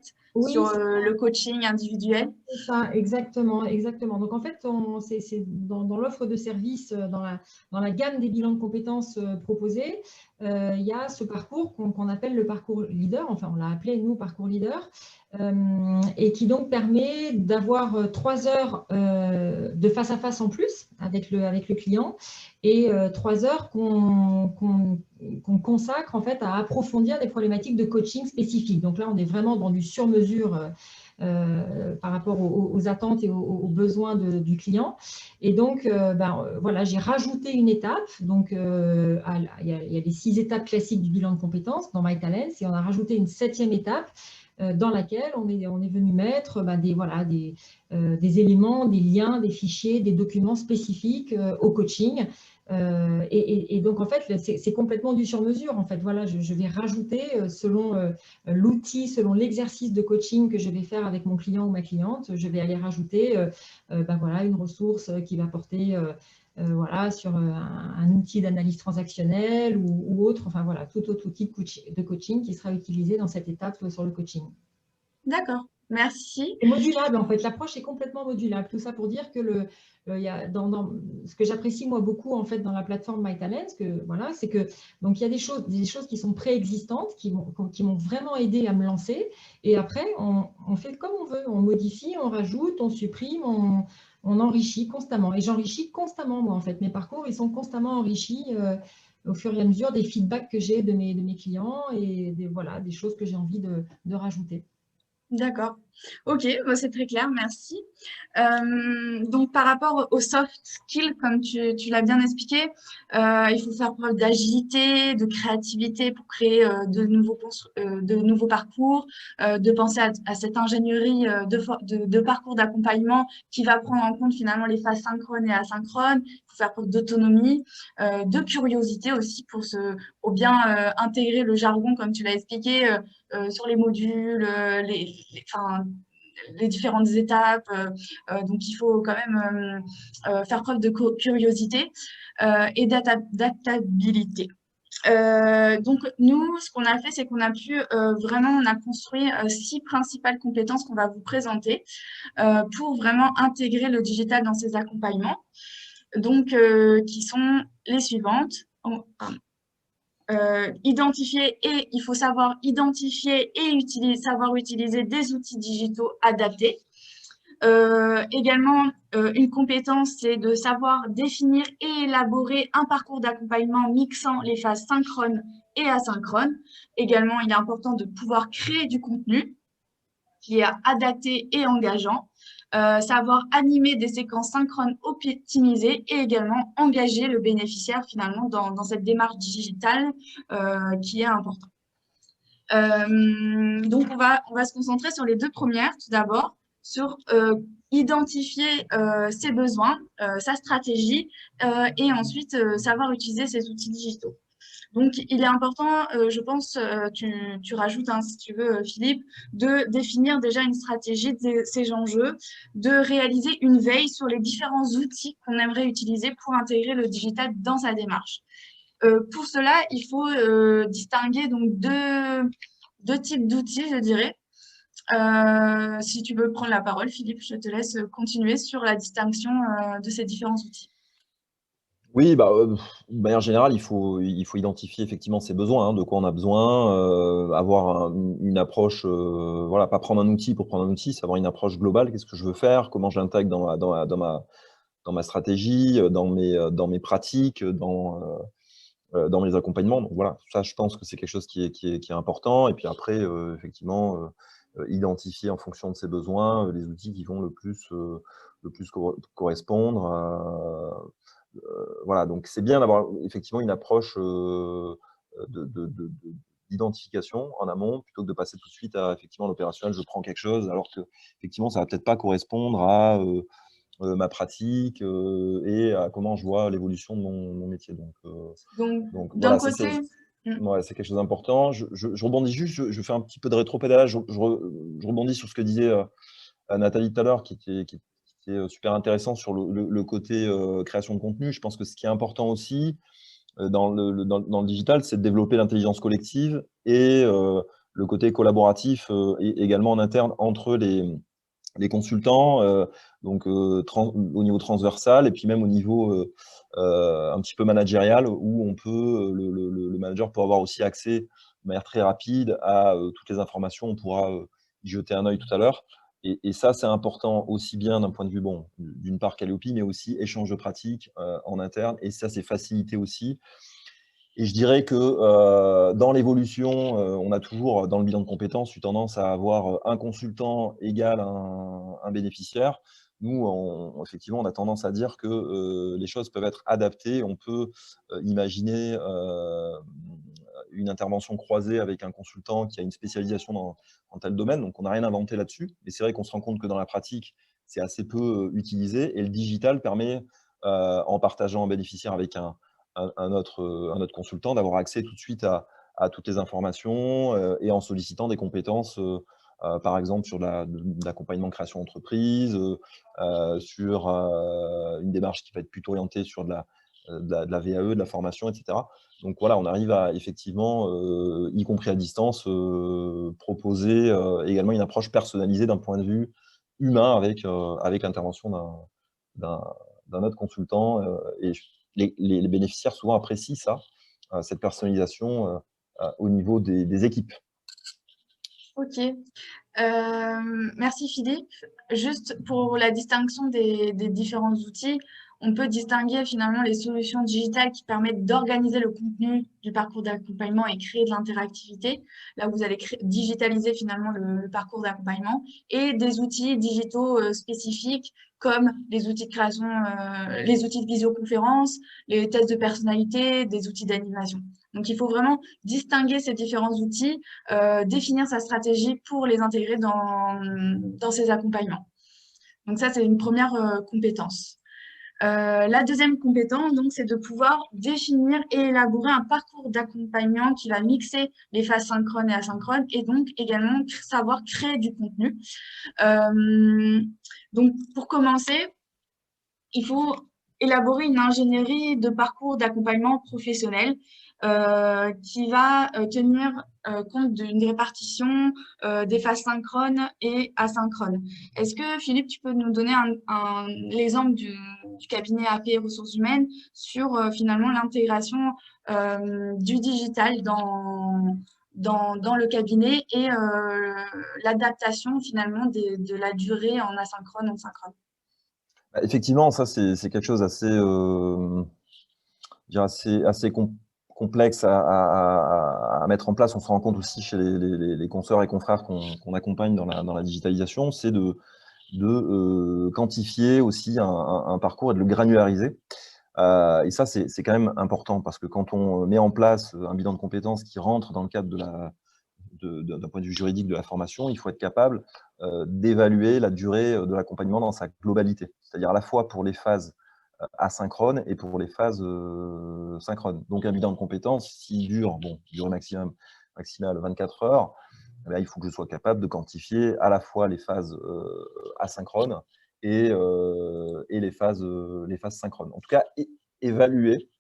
Speaker 1: sur le coaching individuel.
Speaker 3: C'est ça, exactement, exactement. Donc, en fait, c'est dans l'offre de services, dans la gamme des bilans de compétences proposés, il y a ce parcours qu'on appelle le parcours leader, enfin, on l'a appelé, nous, parcours leader, et qui donc permet d'avoir 3 heures de face à face en plus avec le client et 3 heures qu'on consacre en fait à approfondir des problématiques de coaching spécifiques. Donc là, on est vraiment dans du sur-mesure par rapport aux attentes et aux besoins du client. Et donc, voilà, j'ai rajouté une étape. Donc, il y a les 6 étapes classiques du bilan de compétences dans MyTalents et on a rajouté une 7e étape dans laquelle on est venu mettre des éléments, des liens, des fichiers, des documents spécifiques au coaching. Et donc, en fait, c'est complètement du sur-mesure. En fait, voilà, je vais rajouter selon l'outil, selon l'exercice de coaching que je vais faire avec mon client ou ma cliente, je vais aller rajouter voilà, une ressource qui va porter voilà, sur un outil d'analyse transactionnelle ou autre, enfin voilà, tout autre outil de coaching qui sera utilisé dans cette étape sur le coaching.
Speaker 1: D'accord, merci.
Speaker 3: C'est modulable en fait, l'approche est complètement modulable. Tout ça pour dire que ce que j'apprécie moi beaucoup en fait dans la plateforme MyTalents, voilà, c'est que donc il y a des choses qui sont préexistantes, qui m'ont vraiment aidé à me lancer. Et après, on fait comme on veut, on modifie, on rajoute, on supprime, on enrichit constamment. Et j'enrichis constamment moi en fait. Mes parcours ils sont constamment enrichis au fur et à mesure des feedbacks que j'ai de mes clients et voilà, des choses que j'ai envie de rajouter.
Speaker 1: D'accord. Ok, bon, c'est très clair, merci. Donc, par rapport aux soft skills, comme tu l'as bien expliqué, il faut faire preuve d'agilité, de créativité pour créer de nouveaux parcours, de penser à cette ingénierie de parcours d'accompagnement qui va prendre en compte finalement les phases synchrones et asynchrones. Il faut faire preuve d'autonomie, de curiosité aussi pour bien intégrer le jargon, comme tu l'as expliqué, sur les modules, les différentes étapes. Donc, il faut quand même faire preuve de curiosité et d'adaptabilité. Donc, nous, ce qu'on a fait, c'est qu'on a pu on a construit 6 principales compétences qu'on va vous présenter pour vraiment intégrer le digital dans ces accompagnements. Donc, qui sont les suivantes. Il faut savoir identifier et savoir utiliser des outils digitaux adaptés. Également, une compétence, c'est de savoir définir et élaborer un parcours d'accompagnement mixant les phases synchrones et asynchrones. Également, il est important de pouvoir créer du contenu qui est adapté et engageant. Savoir animer des séquences synchrones optimisées et également engager le bénéficiaire finalement dans cette démarche digitale qui est importante. Donc, on va se concentrer sur les 2 premières, tout d'abord, sur identifier ses besoins, sa stratégie et ensuite savoir utiliser ces outils digitaux. Donc, il est important, je pense, tu rajoutes, hein, si tu veux, Philippe, de définir déjà une stratégie de ces enjeux, de réaliser une veille sur les différents outils qu'on aimerait utiliser pour intégrer le digital dans sa démarche. Pour cela, il faut distinguer donc deux types d'outils, je dirais. Si tu veux prendre la parole, Philippe, je te laisse continuer sur la distinction de ces différents outils.
Speaker 2: Oui, bah, de manière générale, il faut identifier effectivement ses besoins, hein, de quoi on a besoin, avoir une approche, voilà, pas prendre un outil pour prendre un outil, c'est avoir une approche globale. Qu'est-ce que je veux faire? Comment je l'intègre dans ma stratégie, dans mes pratiques, dans mes accompagnements. Donc voilà, ça, je pense que c'est quelque chose qui est important. Et puis après, effectivement, identifier en fonction de ses besoins les outils qui vont le plus correspondre. Voilà, donc c'est bien d'avoir effectivement une approche d'identification en amont, plutôt que de passer tout de suite à effectivement l'opérationnel, je prends quelque chose, alors que effectivement ça va peut-être pas correspondre à ma pratique et à comment je vois l'évolution de mon métier.
Speaker 1: Donc,
Speaker 2: Donc
Speaker 1: d'un
Speaker 2: voilà,
Speaker 1: côté,
Speaker 2: ouais, c'est quelque chose d'important. Je rebondis juste, je fais un petit peu de rétropédalage, je rebondis sur ce que disait Nathalie tout à l'heure, qui est super intéressant sur le côté création de contenu. Je pense que ce qui est important aussi dans le digital, c'est de développer l'intelligence collective et le côté collaboratif également en interne entre les consultants, donc au niveau transversal et puis même au niveau un petit peu managérial, où on peut, le manager peut avoir aussi accès de manière très rapide à toutes les informations. On pourra y jeter un œil tout à l'heure. Et ça, c'est important aussi bien d'un point de vue, bon, d'une part Calliope, mais aussi échange de pratiques en interne. Et ça, c'est facilité aussi. Et je dirais que dans l'évolution, on a toujours, dans le bilan de compétences, eu tendance à avoir un consultant égal un bénéficiaire. Nous, effectivement, on a tendance à dire que les choses peuvent être adaptées. On peut imaginer une intervention croisée avec un consultant qui a une spécialisation dans tel domaine. Donc, on n'a rien inventé là-dessus. Mais c'est vrai qu'on se rend compte que dans la pratique, c'est assez peu utilisé. Et le digital permet, en partageant un bénéficiaire avec un autre consultant, d'avoir accès tout de suite à toutes les informations et en sollicitant des compétences, par exemple sur l'accompagnement création d'entreprise, sur une démarche qui va être plutôt orientée sur de la VAE, de la formation, etc. Donc voilà, on arrive à effectivement, y compris à distance, proposer également une approche personnalisée d'un point de vue humain avec l'intervention d'un autre consultant. Et les bénéficiaires souvent apprécient ça, cette personnalisation au niveau des équipes.
Speaker 1: ok. Merci Philippe. Juste pour la distinction des différents outils, on peut distinguer finalement les solutions digitales qui permettent d'organiser le contenu du parcours d'accompagnement et créer de l'interactivité, là où vous allez digitaliser finalement le parcours d'accompagnement, et des outils digitaux spécifiques comme les outils de création, les outils de visioconférence, les tests de personnalité, des outils d'animation. Donc il faut vraiment distinguer ces différents outils, définir sa stratégie pour les intégrer dans ses accompagnements. Donc ça, c'est une première compétence. La deuxième compétence, donc, c'est de pouvoir définir et élaborer un parcours d'accompagnement qui va mixer les phases synchrones et asynchrones et donc également savoir créer du contenu. Donc, pour commencer, il faut élaborer une ingénierie de parcours d'accompagnement professionnel qui va tenir compte d'une répartition des phases synchrones et asynchrones. Est-ce que, Philippe, tu peux nous donner l'exemple du cabinet AP Ressources Humaines sur finalement l'intégration du digital dans le cabinet et l'adaptation finalement de la durée en asynchrone en synchrone?
Speaker 2: Effectivement, ça, c'est quelque chose assez complexe à mettre en place. On se rend compte aussi chez les consoeurs et confrères qu'on accompagne dans la digitalisation, c'est de quantifier aussi un parcours et de le granulariser. Et ça, c'est quand même important, parce que quand on met en place un bilan de compétences qui rentre dans le cadre d'un point de vue juridique de la formation, il faut être capable d'évaluer la durée de l'accompagnement dans sa globalité, c'est-à-dire à la fois pour les phases asynchrones et pour les phases synchrones. Donc un bilan de compétences, s'il dure, durée maximale 24 heures, eh bien, il faut que je sois capable de quantifier à la fois les phases asynchrones et les phases synchrones. En tout cas, évaluer,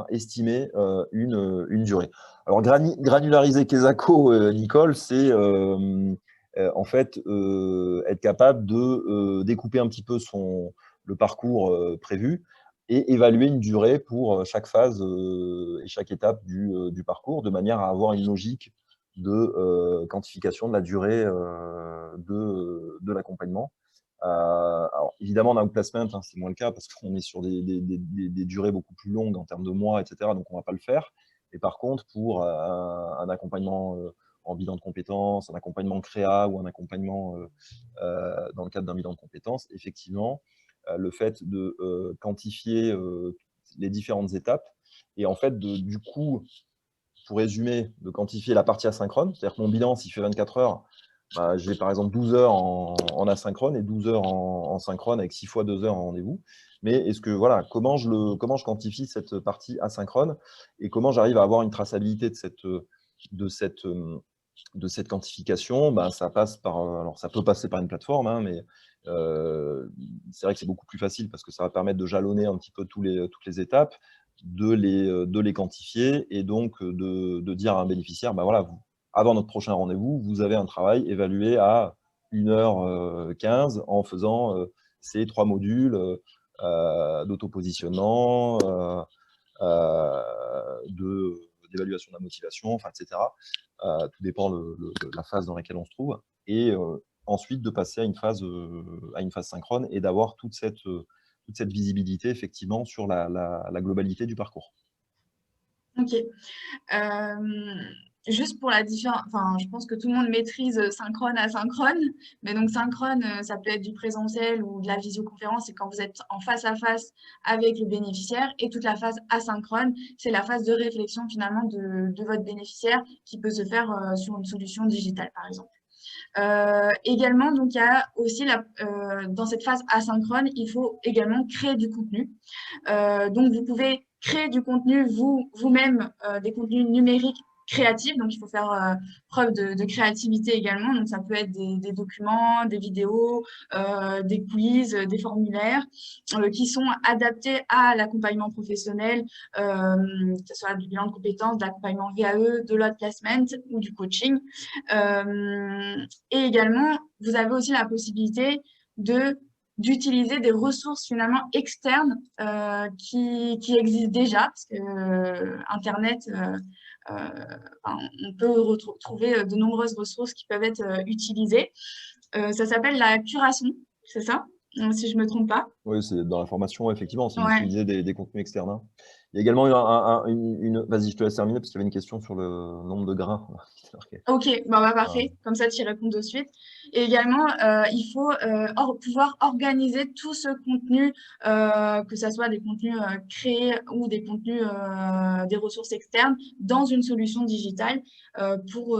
Speaker 2: estimer une durée. Alors, granulariser Kesako, Nicole, c'est en fait, être capable de découper un petit peu le parcours prévu et évaluer une durée pour chaque phase et chaque étape du parcours, de manière à avoir une logique de quantification de la durée de l'accompagnement. Alors, évidemment, en outplacement, hein, c'est moins le cas parce qu'on est sur des durées beaucoup plus longues en termes de mois, etc. Donc, on ne va pas le faire. Et par contre, pour un accompagnement en bilan de compétences, un accompagnement créa ou un accompagnement dans le cadre d'un bilan de compétences, effectivement, le fait de quantifier les différentes étapes et en fait, du coup, pour résumer, de quantifier la partie asynchrone, c'est-à-dire que mon bilan, s'il fait 24 heures, bah, j'ai par exemple 12 heures en asynchrone et 12 heures en synchrone avec 6 fois 2 heures en rendez-vous. Mais est-ce que, voilà, comment je quantifie cette partie asynchrone et comment j'arrive à avoir une traçabilité de cette quantification? Bah, ça passe par, alors ça peut passer par une plateforme, hein, mais c'est vrai que c'est beaucoup plus facile parce que ça va permettre de jalonner un petit peu toutes les étapes, de les quantifier et donc de dire à un bénéficiaire, bah voilà, avant notre prochain rendez-vous, vous avez un travail évalué à 1h15 en faisant ces 3 modules d'autopositionnement, d'évaluation de la motivation, enfin, etc. Tout dépend de la phase dans laquelle on se trouve. Et ensuite, de passer à une phase synchrone et d'avoir toute cette visibilité, effectivement, sur la globalité du parcours.
Speaker 1: Ok. Juste pour la différence, enfin, je pense que tout le monde maîtrise synchrone, asynchrone, mais donc synchrone, ça peut être du présentiel ou de la visioconférence, c'est quand vous êtes en face à face avec le bénéficiaire, et toute la phase asynchrone, c'est la phase de réflexion finalement de votre bénéficiaire qui peut se faire sur une solution digitale, par exemple. Également, donc, il y a aussi dans cette phase asynchrone, il faut également créer du contenu. Donc, vous pouvez créer du contenu vous-même, des contenus numériques créatifs. Donc, il faut faire preuve de créativité également. Donc, ça peut être des documents, des vidéos, des quiz, des formulaires qui sont adaptés à l'accompagnement professionnel, que ce soit du bilan de compétences, de l'accompagnement VAE, de l'outplacement ou du coaching. Et également, vous avez aussi la possibilité d'utiliser des ressources finalement externes qui existent déjà, parce que Internet, on peut retrouver de nombreuses ressources qui peuvent être utilisées. Ça s'appelle la curation, c'est ça, si je ne me trompe pas.
Speaker 2: Oui, c'est dans la formation, effectivement, c'est
Speaker 1: Ouais.
Speaker 2: d'utiliser des contenus externes, hein. Il y a également Vas-y, je te laisse terminer parce qu'il y avait une question sur le nombre de grains.
Speaker 1: Ok, bah, parfait, comme ça tu y réponds de suite. Et également, il faut pouvoir organiser tout ce contenu, que ce soit des contenus créés ou des contenus, des ressources externes, dans une solution digitale pour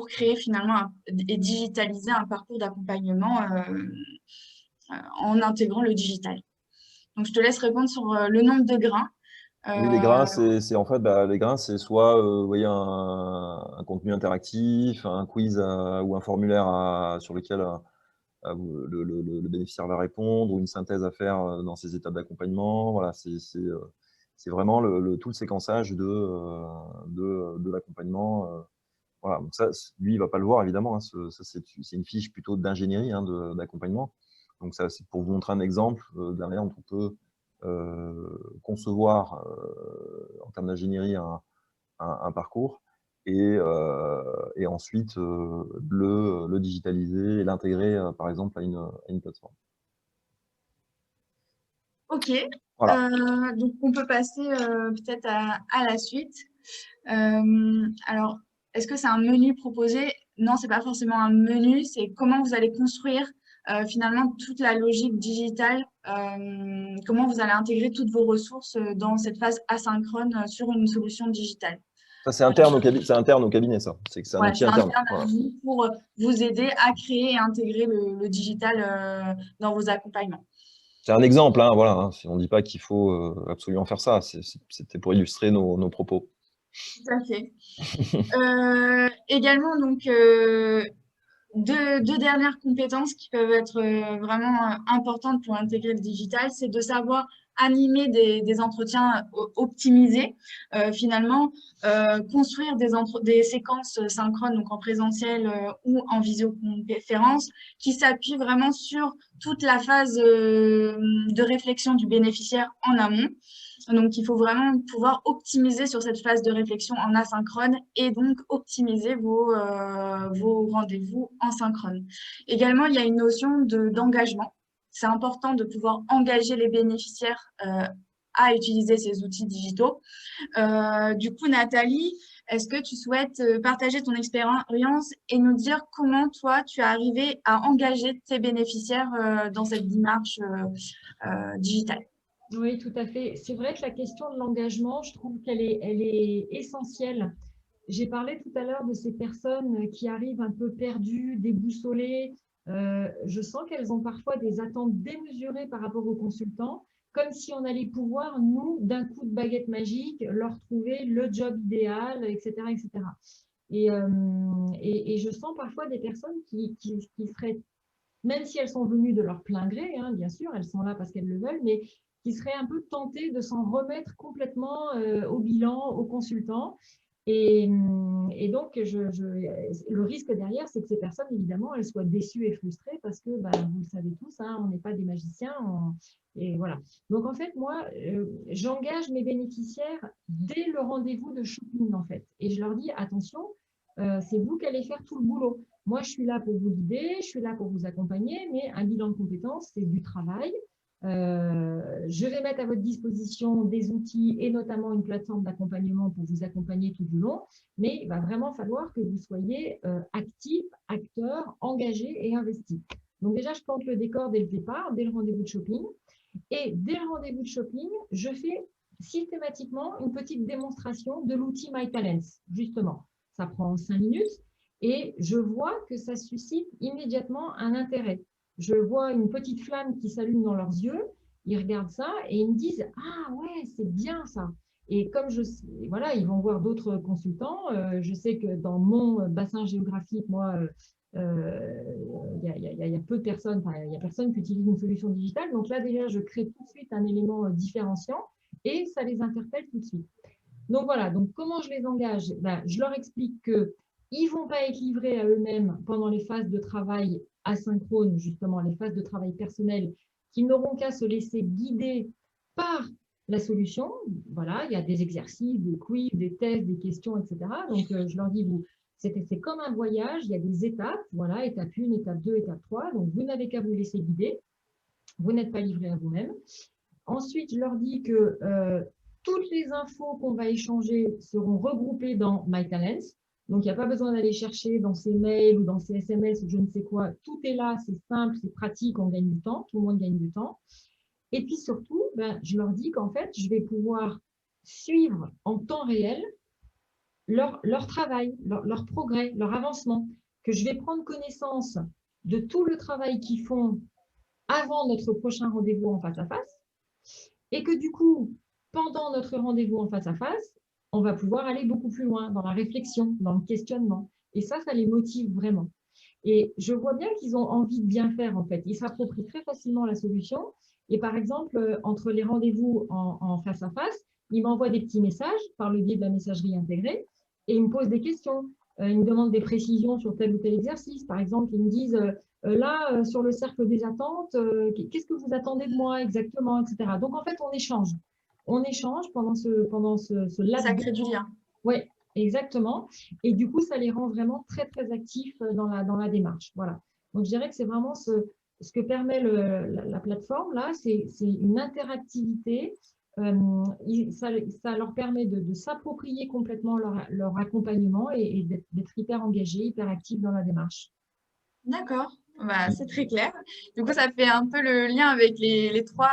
Speaker 1: créer finalement et digitaliser un parcours d'accompagnement en intégrant le digital. Donc, je te laisse répondre sur le nombre de grains.
Speaker 2: Oui, les grains, c'est en fait, les grains, c'est soit vous voyez, un contenu interactif, un quiz ou un formulaire sur lequel le bénéficiaire va répondre, ou une synthèse à faire dans ces étapes d'accompagnement. Voilà, c'est vraiment tout le séquençage de l'accompagnement. Voilà, donc ça, lui, il ne va pas le voir, évidemment, hein, ça, c'est une fiche plutôt d'ingénierie, hein, d'accompagnement. Donc ça, c'est pour vous montrer un exemple derrière, on peut concevoir en termes d'ingénierie un parcours et ensuite le digitaliser et l'intégrer, par exemple, à une plateforme.
Speaker 1: Ok,
Speaker 2: Voilà.
Speaker 1: donc on peut passer peut-être à la suite. Alors, est-ce que c'est un menu proposé? Non, c'est pas forcément un menu, c'est comment vous allez construire finalement toute la logique digitale, comment vous allez intégrer toutes vos ressources dans cette phase asynchrone sur une solution digitale.
Speaker 2: Ça, c'est interne au cabinet, ça. C'est un
Speaker 1: Ouais,
Speaker 2: outil
Speaker 1: c'est
Speaker 2: interne.
Speaker 1: interne à
Speaker 2: Voilà.
Speaker 1: vous pour vous aider à créer et intégrer le digital dans vos accompagnements.
Speaker 2: C'est un exemple, hein, voilà, hein, on ne dit pas qu'il faut absolument faire ça, c'était pour illustrer nos propos.
Speaker 1: Tout à fait. Également, donc, deux dernières compétences qui peuvent être vraiment importantes pour intégrer le digital, c'est de savoir animer des entretiens optimisés, finalement, construire des séquences synchrones, donc en présentiel ou en visioconférence, qui s'appuient vraiment sur toute la phase de réflexion du bénéficiaire en amont. Donc, il faut vraiment pouvoir optimiser sur cette phase de réflexion en asynchrone et donc optimiser vos rendez-vous en synchrone. Également, il y a une notion d'engagement. C'est important de pouvoir engager les bénéficiaires à utiliser ces outils digitaux. Du coup, Nathalie, est-ce que tu souhaites partager ton expérience et nous dire comment toi, tu es arrivé à engager tes bénéficiaires dans cette démarche digitale?
Speaker 3: Oui, tout à fait. C'est vrai que la question de l'engagement, je trouve qu'elle est essentielle. J'ai parlé tout à l'heure de ces personnes qui arrivent un peu perdues, déboussolées. Je sens qu'elles ont parfois des attentes démesurées par rapport aux consultants, comme si on allait pouvoir, nous, d'un coup de baguette magique, leur trouver le job idéal, etc., etc. Et je sens parfois des personnes qui seraient, même si elles sont venues de leur plein gré, hein, bien sûr, elles sont là parce qu'elles le veulent, mais qui seraient un peu tentées de s'en remettre complètement au bilan, aux consultants. Et donc, le risque derrière, c'est que ces personnes, évidemment, elles soient déçues et frustrées parce que, bah, vous le savez tous, hein, on n'est pas des magiciens. Et voilà. Donc, en fait, moi, j'engage mes bénéficiaires dès le rendez-vous de shopping, en fait. Et je leur dis, attention, c'est vous qui allez faire tout le boulot. Moi, je suis là pour vous guider, je suis là pour vous accompagner, mais un bilan de compétences, c'est du travail. Je vais mettre à votre disposition des outils et notamment une plateforme d'accompagnement pour vous accompagner tout du long, mais il va vraiment falloir que vous soyez actif, acteur, engagé et investi. Donc déjà, je plante le décor dès le départ, dès le rendez-vous de shopping. Et dès le rendez-vous de shopping, je fais systématiquement une petite démonstration de l'outil MyTalents, justement. Ça prend 5 minutes et je vois que ça suscite immédiatement un intérêt. Je vois une petite flamme qui s'allume dans leurs yeux, ils regardent ça et ils me disent « Ah ouais, c'est bien ça !» Et comme voilà, ils vont voir d'autres consultants. Je sais que dans mon bassin géographique, moi, il y a peu de personnes, enfin, il y a personne qui utilise une solution digitale. Donc là, déjà, je crée tout de suite un élément différenciant et ça les interpelle tout de suite. Donc voilà, donc comment je les engage? Ben, je leur explique qu'ils ne vont pas être livrés à eux-mêmes pendant les phases de travail asynchrone, justement, les phases de travail personnel, qu'ils n'auront qu'à se laisser guider par la solution. Voilà, il y a des exercices, des quiz, des tests, des questions, etc. Donc, je leur dis, c'est comme un voyage, il y a des étapes, voilà, étape 1, étape 2, étape 3. Donc, vous n'avez qu'à vous laisser guider. Vous n'êtes pas livré à vous-même. Ensuite, je leur dis que toutes les infos qu'on va échanger seront regroupées dans MyTalents. Donc, il n'y a pas besoin d'aller chercher dans ses mails ou dans ses SMS ou je ne sais quoi. Tout est là, c'est simple, c'est pratique, on gagne du temps, tout le monde gagne du temps. Et puis surtout, ben, je leur dis qu'en fait, je vais pouvoir suivre en temps réel leur travail, leur progrès, leur avancement, que je vais prendre connaissance de tout le travail qu'ils font avant notre prochain rendez-vous en face à face. Et que du coup, pendant notre rendez-vous en face à face, on va pouvoir aller beaucoup plus loin dans la réflexion, dans le questionnement. Et ça les motive vraiment. Et je vois bien qu'ils ont envie de bien faire, en fait. Ils s'approprient très facilement la solution. Et par exemple, entre les rendez-vous en face à face, ils m'envoient des petits messages par le biais de la messagerie intégrée et ils me posent des questions. Ils me demandent des précisions sur tel ou tel exercice. Par exemple, ils me disent là, sur le cercle des attentes, qu'est-ce que vous attendez de moi exactement, etc. Donc, en fait, on échange. On échange pendant ce laps
Speaker 1: Ça
Speaker 3: de
Speaker 1: crée du
Speaker 3: temps.
Speaker 1: lien.
Speaker 3: Oui, exactement. Et du coup, ça les rend vraiment très, très actifs dans la démarche. Voilà. Donc, je dirais que c'est vraiment ce que permet la plateforme, là, c'est une interactivité. Ça leur permet de s'approprier complètement leur accompagnement et d'être hyper engagés, hyper actifs dans la démarche.
Speaker 1: D'accord, bah, c'est très clair. Du coup, ça fait un peu le lien avec les trois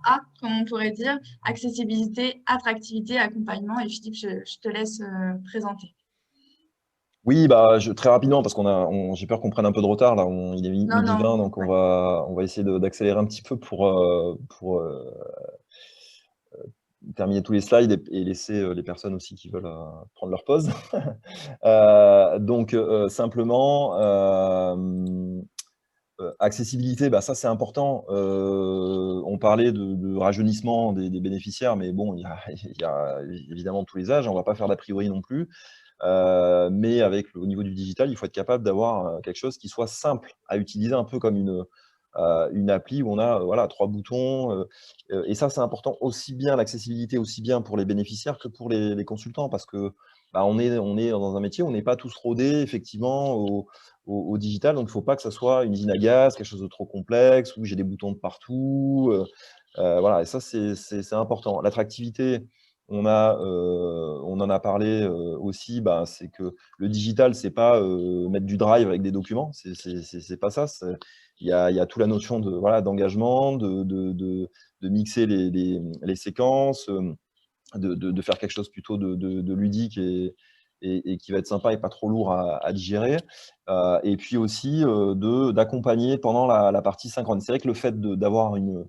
Speaker 1: A, comme on pourrait dire, accessibilité, attractivité, accompagnement. Et Philippe, je te laisse présenter.
Speaker 2: Oui, bah, très rapidement, parce j'ai peur qu'on prenne un peu de retard, là, il est
Speaker 1: Non,
Speaker 2: midi
Speaker 1: non,
Speaker 2: 20, donc
Speaker 1: ouais.
Speaker 2: on va essayer d'accélérer un petit peu pour terminer tous les slides et laisser les personnes aussi qui veulent prendre leur pause. Donc, simplement, Accessibilité, bah, ça c'est important. On parlait de rajeunissement des bénéficiaires, mais bon, il y a évidemment tous les âges, on ne va pas faire d'a priori non plus. Mais au niveau du digital, il faut être capable d'avoir quelque chose qui soit simple à utiliser, un peu comme une appli où on a voilà, 3 boutons. Et ça, c'est important, aussi bien l'accessibilité, aussi bien pour les bénéficiaires que pour les consultants, parce que bah, on est dans un métier où on n'est pas tous rodés effectivement au digital, donc il ne faut pas que ça soit une usine à gaz, quelque chose de trop complexe, où j'ai des boutons de partout. Voilà, et ça, c'est important. L'attractivité, on en a parlé aussi, bah, c'est que le digital, c'est pas mettre du drive avec des documents, c'est pas ça. Il y a toute la notion voilà, d'engagement, de mixer les séquences, de faire quelque chose plutôt de ludique et qui va être sympa et pas trop lourd à digérer. Et puis aussi d'accompagner pendant la partie synchrone. C'est vrai que le fait d'avoir une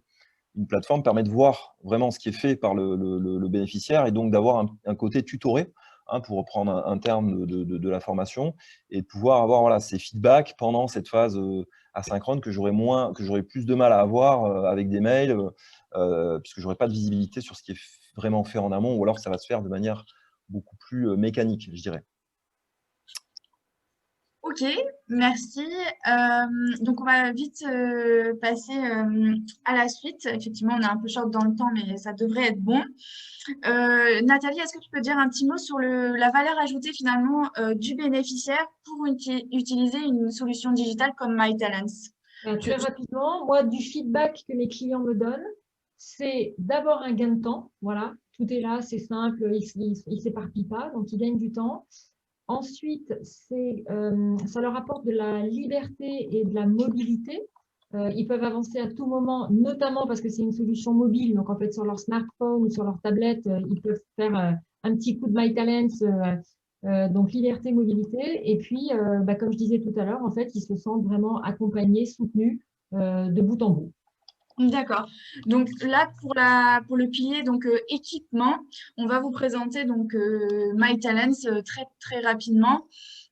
Speaker 2: plateforme permet de voir vraiment ce qui est fait par le bénéficiaire et donc d'avoir un côté tutoré, hein, pour reprendre un terme de la formation, et de pouvoir avoir voilà, ces feedbacks pendant cette phase asynchrone que j'aurais plus de mal à avoir avec des mails, puisque j'aurais pas de visibilité sur ce qui est vraiment fait en amont, ou alors ça va se faire de manière beaucoup plus mécanique, je dirais.
Speaker 1: Ok, merci. Donc, on va vite passer à la suite. Effectivement, on est un peu short dans le temps, mais ça devrait être bon. Nathalie, est-ce que tu peux dire un petit mot sur la valeur ajoutée finalement du bénéficiaire pour utiliser une solution digitale comme MyTalents?
Speaker 3: Très rapidement, moi, du feedback que mes clients me donnent, c'est d'abord un gain de temps. Voilà, tout est là, c'est simple, ils ne s'éparpillent pas, donc ils gagnent du temps. Ensuite, ça leur apporte de la liberté et de la mobilité. Ils peuvent avancer à tout moment, notamment parce que c'est une solution mobile. Donc, en fait, sur leur smartphone ou sur leur tablette, ils peuvent faire un petit coup de MyTalents. Donc, liberté, mobilité. Et puis, comme je disais tout à l'heure, en fait, ils se sentent vraiment accompagnés, soutenus de bout en bout.
Speaker 1: D'accord. Donc là, pour le pilier donc équipement, on va vous présenter donc MyTalents très très rapidement.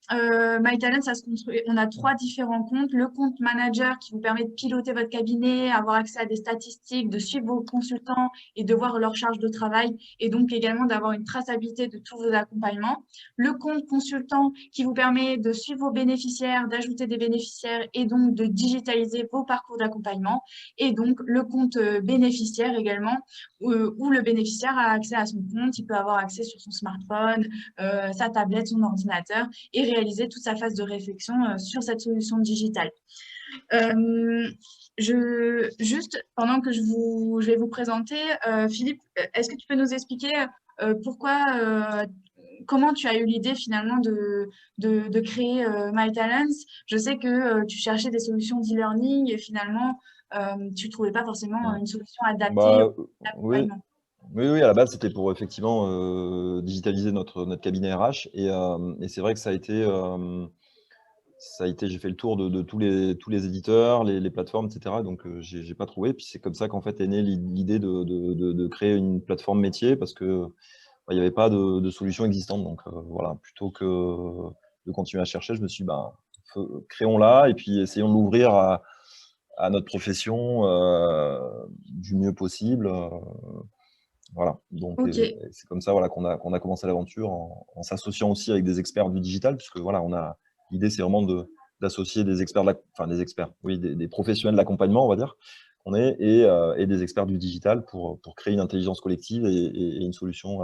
Speaker 1: MyTalent, ça se construit. On a 3 différents comptes. Le compte manager qui vous permet de piloter votre cabinet, avoir accès à des statistiques, de suivre vos consultants et de voir leur charge de travail, et donc également d'avoir une traçabilité de tous vos accompagnements. Le compte consultant qui vous permet de suivre vos bénéficiaires, d'ajouter des bénéficiaires et donc de digitaliser vos parcours d'accompagnement. Et donc le compte bénéficiaire également, où le bénéficiaire a accès à son compte. Il peut avoir accès sur son smartphone, sa tablette, son ordinateur, et réaliser toute sa phase de réflexion sur cette solution digitale. Juste, pendant que je vais vous présenter, Philippe, est-ce que tu peux nous expliquer comment tu as eu l'idée finalement de créer MyTalents? Je sais que tu cherchais des solutions d'e-learning et finalement, tu ne trouvais pas forcément une solution adaptée
Speaker 2: Bah,
Speaker 1: au
Speaker 2: oui.
Speaker 1: accompagnement.
Speaker 2: Oui, à la base, c'était pour effectivement digitaliser notre cabinet RH. Et c'est vrai que ça a été, j'ai fait le tour de tous les éditeurs, les plateformes, etc. Donc, j'ai pas trouvé. Puis c'est comme ça qu'en fait est née l'idée de créer une plateforme métier, parce que il n'y avait pas de solution existante. Donc, voilà, plutôt que de continuer à chercher, je me suis dit, créons-la et puis essayons de l'ouvrir à notre profession du mieux possible. Voilà, donc
Speaker 1: Ok,
Speaker 2: c'est comme ça voilà, qu'on a commencé l'aventure en s'associant aussi avec des experts du digital, puisque voilà, l'idée c'est vraiment d'associer des experts, des professionnels de l'accompagnement, on va dire, et des experts du digital pour créer une intelligence collective et une solution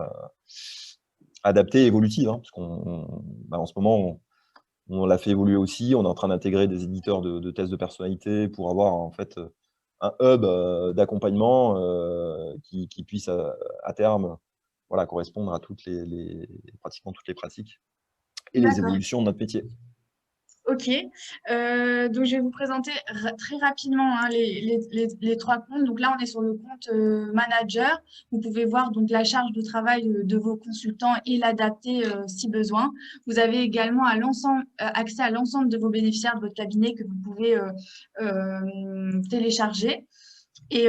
Speaker 2: adaptée et évolutive, hein, parce en ce moment, on l'a fait évoluer aussi. On est en train d'intégrer des éditeurs de tests de personnalité pour avoir en fait un hub d'accompagnement qui puisse à terme voilà, correspondre à pratiquement toutes les pratiques et les
Speaker 1: d'accord.
Speaker 2: évolutions de notre métier.
Speaker 1: Ok, donc je vais vous présenter très rapidement hein, les 3 comptes. Donc là, on est sur le compte manager. Vous pouvez voir donc la charge de travail de vos consultants et l'adapter si besoin. Vous avez également accès à l'ensemble de vos bénéficiaires de votre cabinet que vous pouvez télécharger et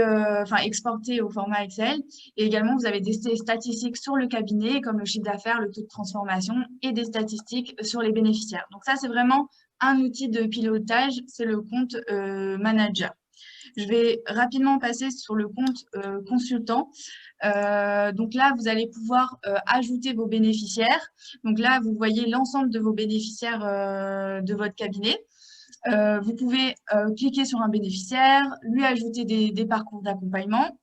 Speaker 1: exporter au format Excel. Et également, vous avez des statistiques sur le cabinet, comme le chiffre d'affaires, le taux de transformation, et des statistiques sur les bénéficiaires. Donc ça, c'est vraiment un outil de pilotage, c'est le compte manager. Je vais rapidement passer sur le compte consultant. Donc là, vous allez pouvoir ajouter vos bénéficiaires. Donc là, vous voyez l'ensemble de vos bénéficiaires de votre cabinet. Vous pouvez cliquer sur un bénéficiaire, lui ajouter des parcours d'accompagnement.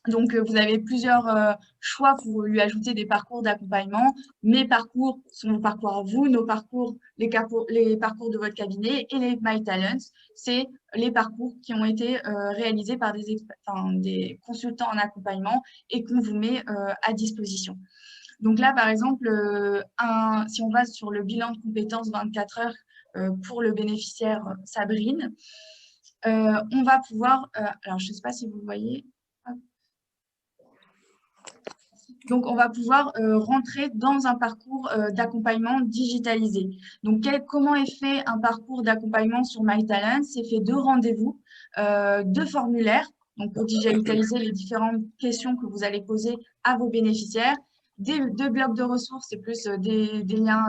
Speaker 1: Donc, vous avez plusieurs choix pour lui ajouter des parcours d'accompagnement. Mes parcours sont vos parcours à vous, nos parcours, les parcours de votre cabinet, et les My Talents, c'est les parcours qui ont été réalisés par des consultants en accompagnement et qu'on vous met à disposition. Donc là, par exemple, si on va sur le bilan de compétences 24 heures pour le bénéficiaire Sabrine, on va pouvoir, alors je ne sais pas si vous voyez, donc, on va pouvoir rentrer dans un parcours d'accompagnement digitalisé. Donc, comment est fait un parcours d'accompagnement sur MyTalent? C'est fait de rendez-vous, de formulaires, donc pour digitaliser les différentes questions que vous allez poser à vos bénéficiaires, de blocs de ressources, c'est plus des liens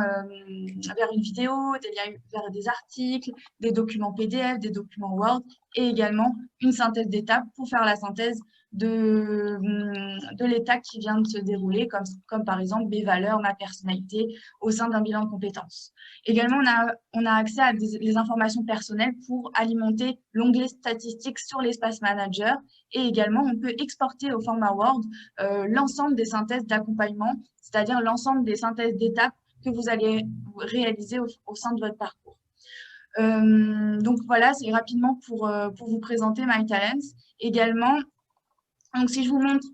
Speaker 1: vers une vidéo, des liens vers des articles, des documents PDF, des documents Word, et également une synthèse d'étapes pour faire la synthèse de l'état qui vient de se dérouler, comme par exemple mes valeurs, ma personnalité au sein d'un bilan de compétences. Également, on a accès à les informations personnelles pour alimenter l'onglet statistiques sur l'espace manager, et également on peut exporter au format Word l'ensemble des synthèses d'accompagnement, c'est-à-dire l'ensemble des synthèses d'étapes que vous allez réaliser au sein de votre parcours. Donc voilà, c'est rapidement pour vous présenter MyTalents. Également, donc, si je vous montre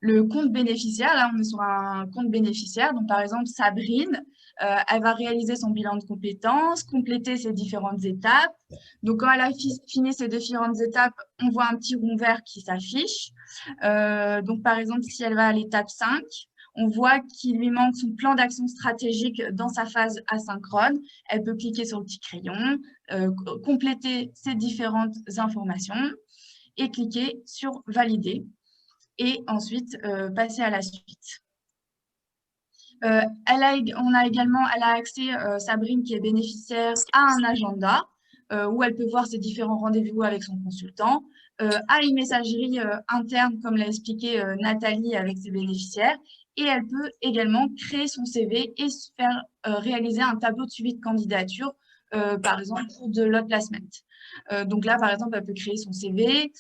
Speaker 1: le compte bénéficiaire, là, on est sur un compte bénéficiaire. Donc, par exemple, Sabrine, elle va réaliser son bilan de compétences, compléter ses différentes étapes. Donc, quand elle a fini ces différentes étapes, on voit un petit rond vert qui s'affiche. Donc, par exemple, si elle va à l'étape 5, on voit qu'il lui manque son plan d'action stratégique dans sa phase asynchrone. Elle peut cliquer sur le petit crayon, compléter ses différentes informations et cliquer sur « Valider » et ensuite passer à la suite. Elle a accès, Sabrine qui est bénéficiaire, à un agenda où elle peut voir ses différents rendez-vous avec son consultant, à une messagerie interne, comme l'a expliqué Nathalie avec ses bénéficiaires, et elle peut également créer son CV et se faire réaliser un tableau de suivi de candidature, par exemple pour de l'outplacement. Donc là, par exemple, elle peut créer son CV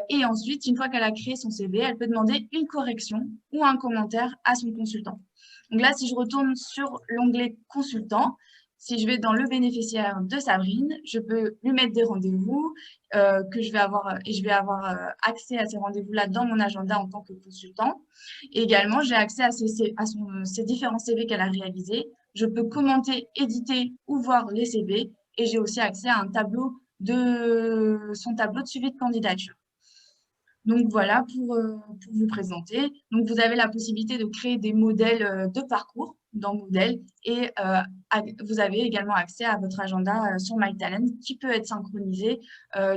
Speaker 1: et ensuite, une fois qu'elle a créé son CV, elle peut demander une correction ou un commentaire à son consultant. Donc là, si je retourne sur l'onglet consultant, si je vais dans le bénéficiaire de Sabrine, je peux lui mettre des rendez-vous que je vais avoir et je vais avoir accès à ces rendez-vous-là dans mon agenda en tant que consultant. Et également, j'ai accès à ces différents CV qu'elle a réalisés. Je peux commenter, éditer ou voir les CV et j'ai aussi accès à un tableau son tableau de suivi de candidature. Donc voilà pour vous présenter. Donc vous avez la possibilité de créer des modèles de parcours dans Moodle et vous avez également accès à votre agenda sur MyTalent qui peut être synchronisé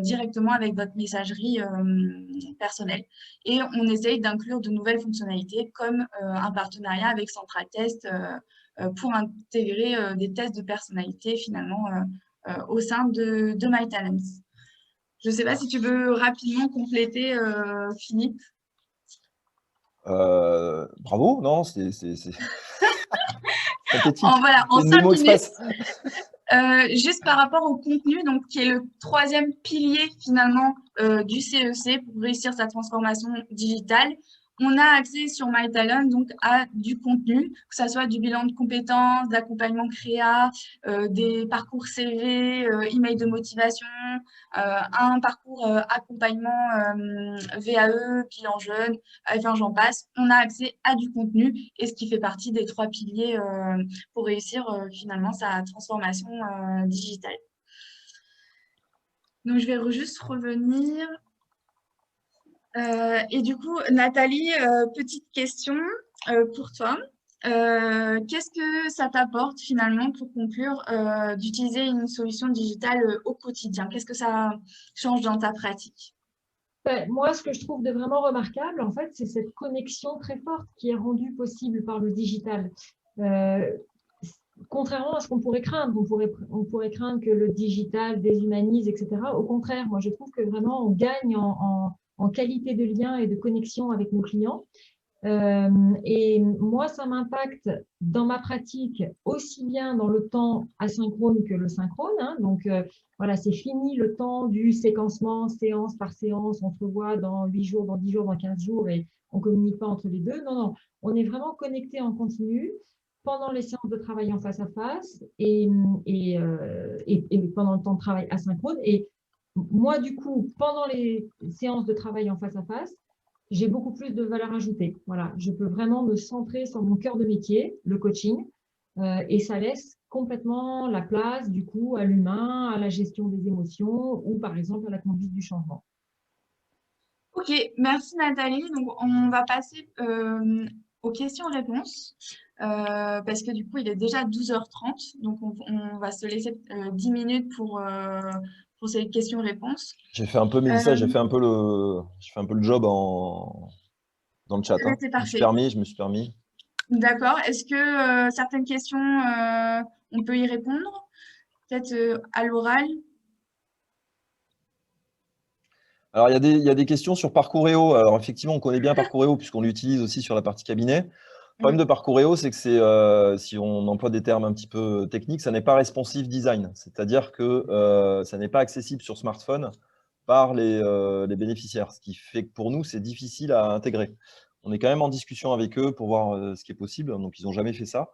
Speaker 1: directement avec votre messagerie personnelle. Et on essaye d'inclure de nouvelles fonctionnalités comme un partenariat avec CentralTest pour intégrer des tests de personnalité finalement au sein de MyTalent. Je ne sais pas si tu veux rapidement compléter, Philippe.
Speaker 2: Bravo, non, c'est synthétique.
Speaker 1: Voilà, en 5
Speaker 2: minutes.
Speaker 1: Juste par rapport au contenu, donc, qui est le troisième pilier finalement du CEC pour réussir sa transformation digitale. On a accès sur MyTalent donc à du contenu, que ce soit du bilan de compétences, d'accompagnement créa, des parcours CV, email de motivation, un parcours accompagnement VAE, bilan jeune, enfin j'en passe. On a accès à du contenu et ce qui fait partie des 3 piliers pour réussir finalement sa transformation digitale. Donc je vais juste revenir. Et du coup, Nathalie, petite question pour toi. Qu'est-ce que ça t'apporte finalement pour conclure d'utiliser une solution digitale au quotidien? Qu'est-ce que ça change dans ta pratique?
Speaker 3: Moi, ce que je trouve de vraiment remarquable, en fait, c'est cette connexion très forte qui est rendue possible par le digital. contrairement à ce qu'on pourrait craindre, on pourrait craindre que le digital déshumanise, etc. Au contraire, moi, je trouve que vraiment, on gagne en qualité de lien et de connexion avec nos clients. Et moi, ça m'impacte dans ma pratique aussi bien dans le temps asynchrone que le synchrone. Hein. Donc, voilà, c'est fini le temps du séquencement, séance par séance. On se revoit dans 8 jours, dans 10 jours, dans 15 jours et on ne communique pas entre les deux. Non, non, on est vraiment connecté en continu pendant les séances de travail en face à face et pendant le temps de travail asynchrone. Et moi, du coup, pendant les séances de travail en face à face, j'ai beaucoup plus de valeur ajoutée. Voilà, je peux vraiment me centrer sur mon cœur de métier, le coaching, et ça laisse complètement la place, du coup, à l'humain, à la gestion des émotions ou, par exemple, à la conduite du changement.
Speaker 1: Ok, merci Nathalie. Donc, on va passer aux questions-réponses parce que du coup, il est déjà 12h30. Donc, on va se laisser 10 minutes pour ces questions-réponses.
Speaker 2: J'ai fait un peu, Mélissa, j'ai fait un peu le job dans le chat.
Speaker 1: Eh bien,
Speaker 2: Hein.
Speaker 1: c'est parfait.
Speaker 2: Je me suis permis.
Speaker 1: D'accord. Est-ce que certaines questions, on peut y répondre? Peut-être à l'oral?
Speaker 2: Alors, il y a des questions sur Parcouréo. Alors, effectivement, on connaît bien Parcouréo puisqu'on l'utilise aussi sur la partie cabinet. Le problème de Parcouréo, c'est que si on emploie des termes un petit peu techniques, ça n'est pas responsive design. C'est-à-dire que ça n'est pas accessible sur smartphone par les bénéficiaires. Ce qui fait que pour nous, c'est difficile à intégrer. On est quand même en discussion avec eux pour voir ce qui est possible. Donc, ils n'ont jamais fait ça.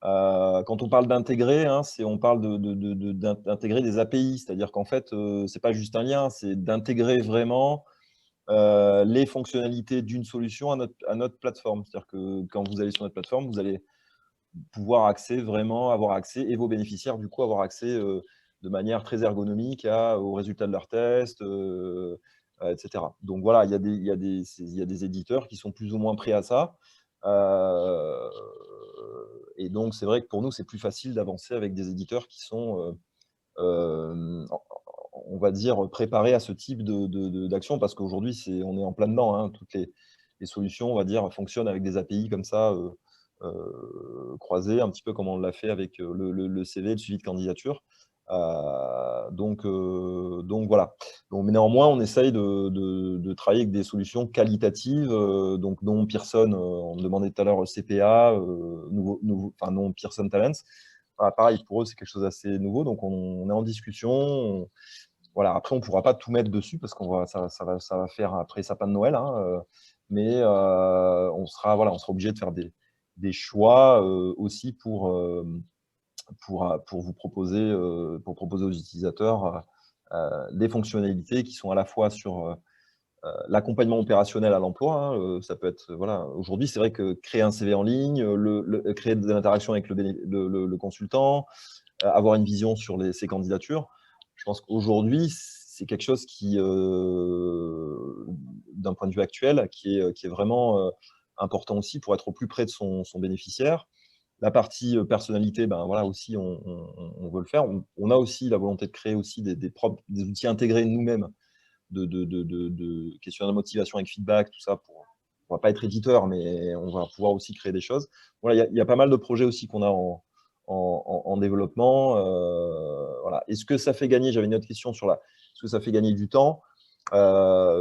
Speaker 2: Quand on parle d'intégrer, hein, on parle d'intégrer des API. C'est-à-dire qu'en fait, ce n'est pas juste un lien, c'est d'intégrer vraiment les fonctionnalités d'une solution à notre plateforme. C'est-à-dire que quand vous allez sur notre plateforme, vous allez pouvoir avoir accès, et vos bénéficiaires, du coup, avoir accès de manière très ergonomique aux résultats de leurs tests, etc. Donc voilà, il y a des éditeurs qui sont plus ou moins prêts à ça. Et donc, c'est vrai que pour nous, c'est plus facile d'avancer avec des éditeurs qui sont on va dire, préparés à ce type d'action parce qu'aujourd'hui, on est en plein dedans. Hein. Toutes les solutions, on va dire, fonctionnent avec des API comme ça, croisées, un petit peu comme on l'a fait avec le CV, le suivi de candidature. Donc voilà. Donc, mais néanmoins, on essaye de travailler avec des solutions qualitatives, donc non Pearson, on me demandait tout à l'heure CPA, enfin non Pearson Talents. Pareil, pour eux, c'est quelque chose d'assez nouveau, donc on est en discussion. Voilà. Après, on ne pourra pas tout mettre dessus parce que ça va faire après sapin de Noël, hein, mais on sera obligé de faire des choix aussi pour vous proposer, aux utilisateurs des fonctionnalités qui sont à la fois sur l'accompagnement opérationnel à l'emploi. Hein, ça peut être, voilà, aujourd'hui, c'est vrai que créer un CV en ligne, créer de l'interaction avec le consultant, avoir une vision sur ses candidatures. Je pense qu'aujourd'hui, c'est quelque chose qui, d'un point de vue actuel, qui est vraiment important aussi pour être au plus près de son bénéficiaire. La partie personnalité, ben voilà, aussi, on veut le faire. On a aussi la volonté de créer aussi des outils intégrés nous-mêmes de questionnaire de motivation avec feedback, tout ça. On ne va pas être éditeur, mais on va pouvoir aussi créer des choses. Voilà, il y a pas mal de projets aussi qu'on a en développement. Voilà. Est-ce que ça fait gagner, j'avais une autre question sur est-ce que ça fait gagner du temps?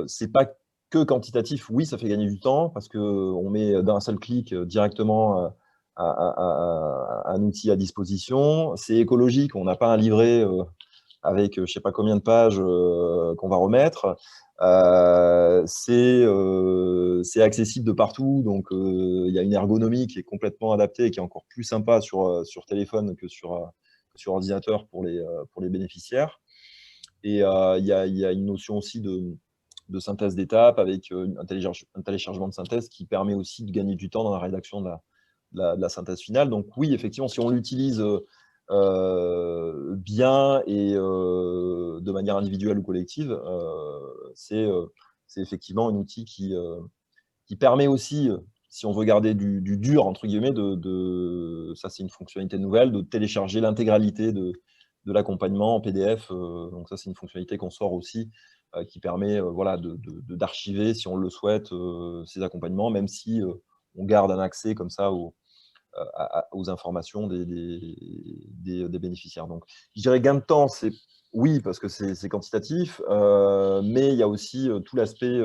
Speaker 2: C'est pas que quantitatif, oui, ça fait gagner du temps parce qu'on met d'un seul clic directement un outil à disposition. C'est écologique, on n'a pas un livret avec je ne sais pas combien de pages qu'on va remettre. C'est accessible de partout, donc il y a une ergonomie qui est complètement adaptée et qui est encore plus sympa sur téléphone que sur ordinateur pour les bénéficiaires. Et il y a une notion aussi de synthèse d'étapes avec un téléchargement de synthèse qui permet aussi de gagner du temps dans la rédaction de la synthèse finale. Donc oui, effectivement, si on l'utilise bien et de manière individuelle ou collective, c'est effectivement un outil qui permet aussi, si on veut garder du dur, entre guillemets, ça c'est une fonctionnalité nouvelle, de télécharger l'intégralité de l'accompagnement en PDF. Donc ça, c'est une fonctionnalité qu'on sort aussi, qui permet voilà, d'archiver, si on le souhaite, ces accompagnements, même si on garde un accès comme ça aux informations des bénéficiaires. Donc, je dirais gain de temps, c'est oui, parce que c'est quantitatif, mais il y a aussi tout l'aspect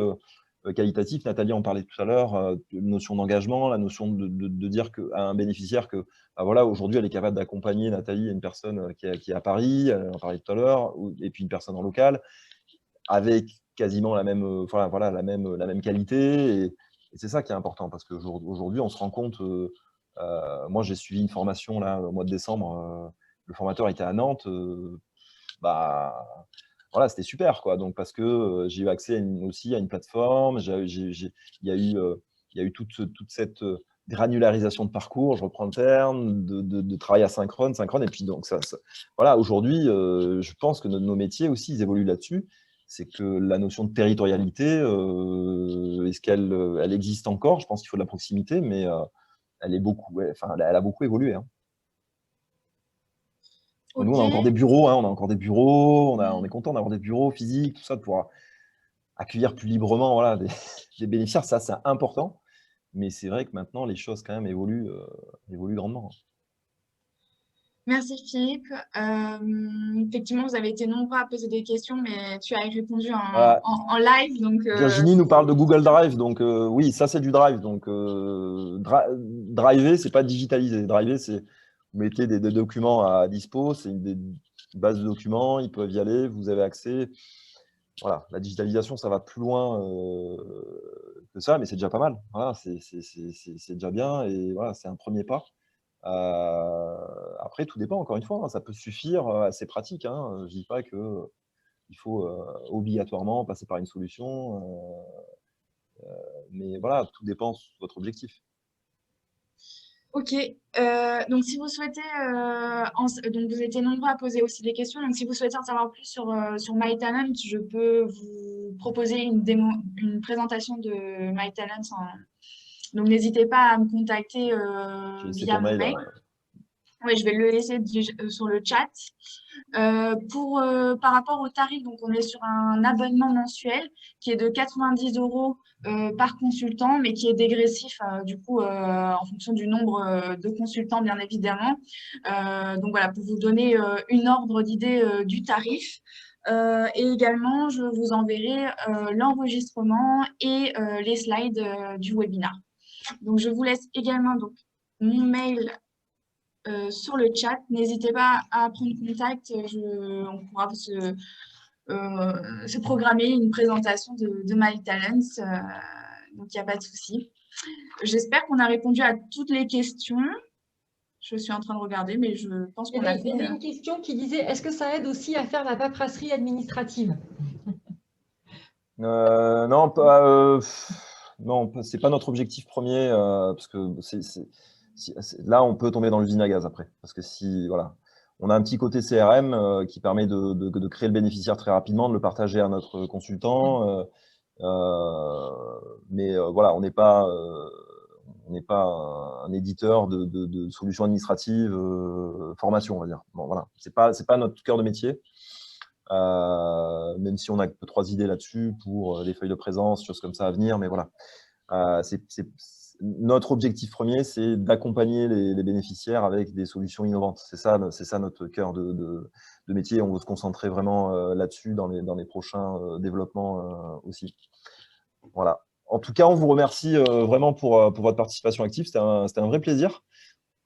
Speaker 2: qualitatif. Nathalie en parlait tout à l'heure, notion d'engagement, la notion de dire à un bénéficiaire que bah voilà, aujourd'hui, elle est capable d'accompagner Nathalie, une personne qui est à Paris, on en parlait tout à l'heure, et puis une personne en local, avec quasiment la même, voilà, la même qualité. Et c'est ça qui est important, parce qu'aujourd'hui, on se rend compte, moi j'ai suivi une formation là, au mois de décembre, le formateur était à Nantes, bah, voilà, c'était super, quoi. Donc, parce que j'ai eu accès aussi à une plateforme, il y a eu toute cette granularisation de parcours, je reprends le terme, de travail asynchrone, synchrone, et puis donc voilà, aujourd'hui, je pense que nos métiers aussi, ils évoluent là-dessus. C'est que la notion de territorialité, est-ce qu'elle existe encore? Je pense qu'il faut de la proximité, mais elle est beaucoup, enfin, elle a beaucoup évolué, hein. Nous, on a encore des bureaux, hein, on est content d'avoir des bureaux physiques, tout ça, de pouvoir accueillir plus librement, voilà, des bénéficiaires. Ça, c'est important. Mais c'est vrai que maintenant, les choses, quand même, évoluent grandement.
Speaker 1: Merci Philippe. Effectivement, vous avez été nombreux à poser des questions, mais tu as répondu en live. Donc,
Speaker 2: Virginie nous parle de Google Drive. Donc, oui, ça, c'est du Drive. Donc, driver, c'est pas digitaliser. Driver, c'est vous mettez des documents à dispo. C'est une base de documents. Ils peuvent y aller. Vous avez accès. Voilà, la digitalisation, ça va plus loin que ça, mais c'est déjà pas mal. Voilà, c'est déjà bien. Et voilà, c'est un premier pas. Après, tout dépend, encore une fois, hein, ça peut suffire, c'est pratique. Hein, je ne dis pas qu'il faut obligatoirement passer par une solution, mais voilà, tout dépend de votre objectif.
Speaker 1: Ok, donc si vous souhaitez, donc vous étiez nombreux à poser aussi des questions, donc si vous souhaitez en savoir plus sur MyTalent, je peux vous proposer une présentation de MyTalent. Donc n'hésitez pas à me contacter via mon mail. Oui, je vais le laisser sur le chat. Par rapport au tarif, donc on est sur un abonnement mensuel qui est de 90 € par consultant, mais qui est dégressif du coup en fonction du nombre de consultants, bien évidemment. Donc voilà, pour vous donner une ordre d'idée du tarif. Et également, je vous enverrai l'enregistrement et les slides du webinaire. Donc, je vous laisse également donc, mon mail sur le chat. N'hésitez pas à prendre contact. On pourra se programmer une présentation de MyTalents. Donc, il n'y a pas de souci. J'espère qu'on a répondu à toutes les questions. Je suis en train de regarder, mais je pense qu'on a fait...
Speaker 3: Il y avait une question qui disait, est-ce que ça aide aussi à faire la paperasserie administrative?
Speaker 2: Non, non, c'est pas notre objectif premier, parce que là, on peut tomber dans l'usine à gaz après. Parce que voilà, on a un petit côté CRM qui permet de créer le bénéficiaire très rapidement, de le partager à notre consultant. Mais voilà, on n'est pas un éditeur de solutions administratives, formation, on va dire. Bon, voilà, c'est pas notre cœur de métier. Même si on a 3 idées là-dessus pour des feuilles de présence, choses comme ça à venir, mais voilà. Notre objectif premier, c'est d'accompagner les bénéficiaires avec des solutions innovantes. C'est ça notre cœur de métier. On veut se concentrer vraiment là-dessus dans les prochains développements aussi. Voilà. En tout cas, on vous remercie vraiment pour votre participation active. C'était un vrai plaisir.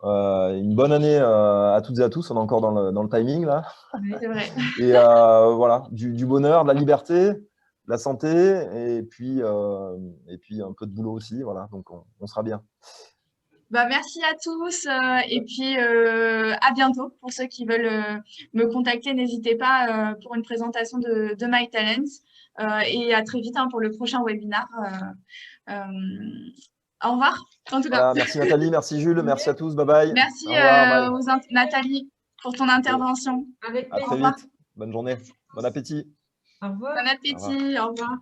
Speaker 2: Une bonne année à toutes et à tous. On est encore dans le timing là.
Speaker 1: Oui, c'est vrai.
Speaker 2: Et voilà, du bonheur, de la liberté, de la santé, et puis un peu de boulot aussi. Voilà, donc on sera bien.
Speaker 1: Bah, merci à tous et puis à bientôt. Pour ceux qui veulent me contacter, n'hésitez pas pour une présentation de MyTalents et à très vite hein, pour le prochain webinaire. Au revoir, en tout cas.
Speaker 2: Voilà, merci Nathalie, merci Jules, merci à tous, bye bye.
Speaker 1: Merci
Speaker 2: Au revoir, bye.
Speaker 1: Nathalie pour ton intervention.
Speaker 3: Avec
Speaker 2: à
Speaker 3: plaisir.
Speaker 2: très vite, bonne journée, bon appétit.
Speaker 3: Au revoir.
Speaker 1: Bon appétit, au revoir.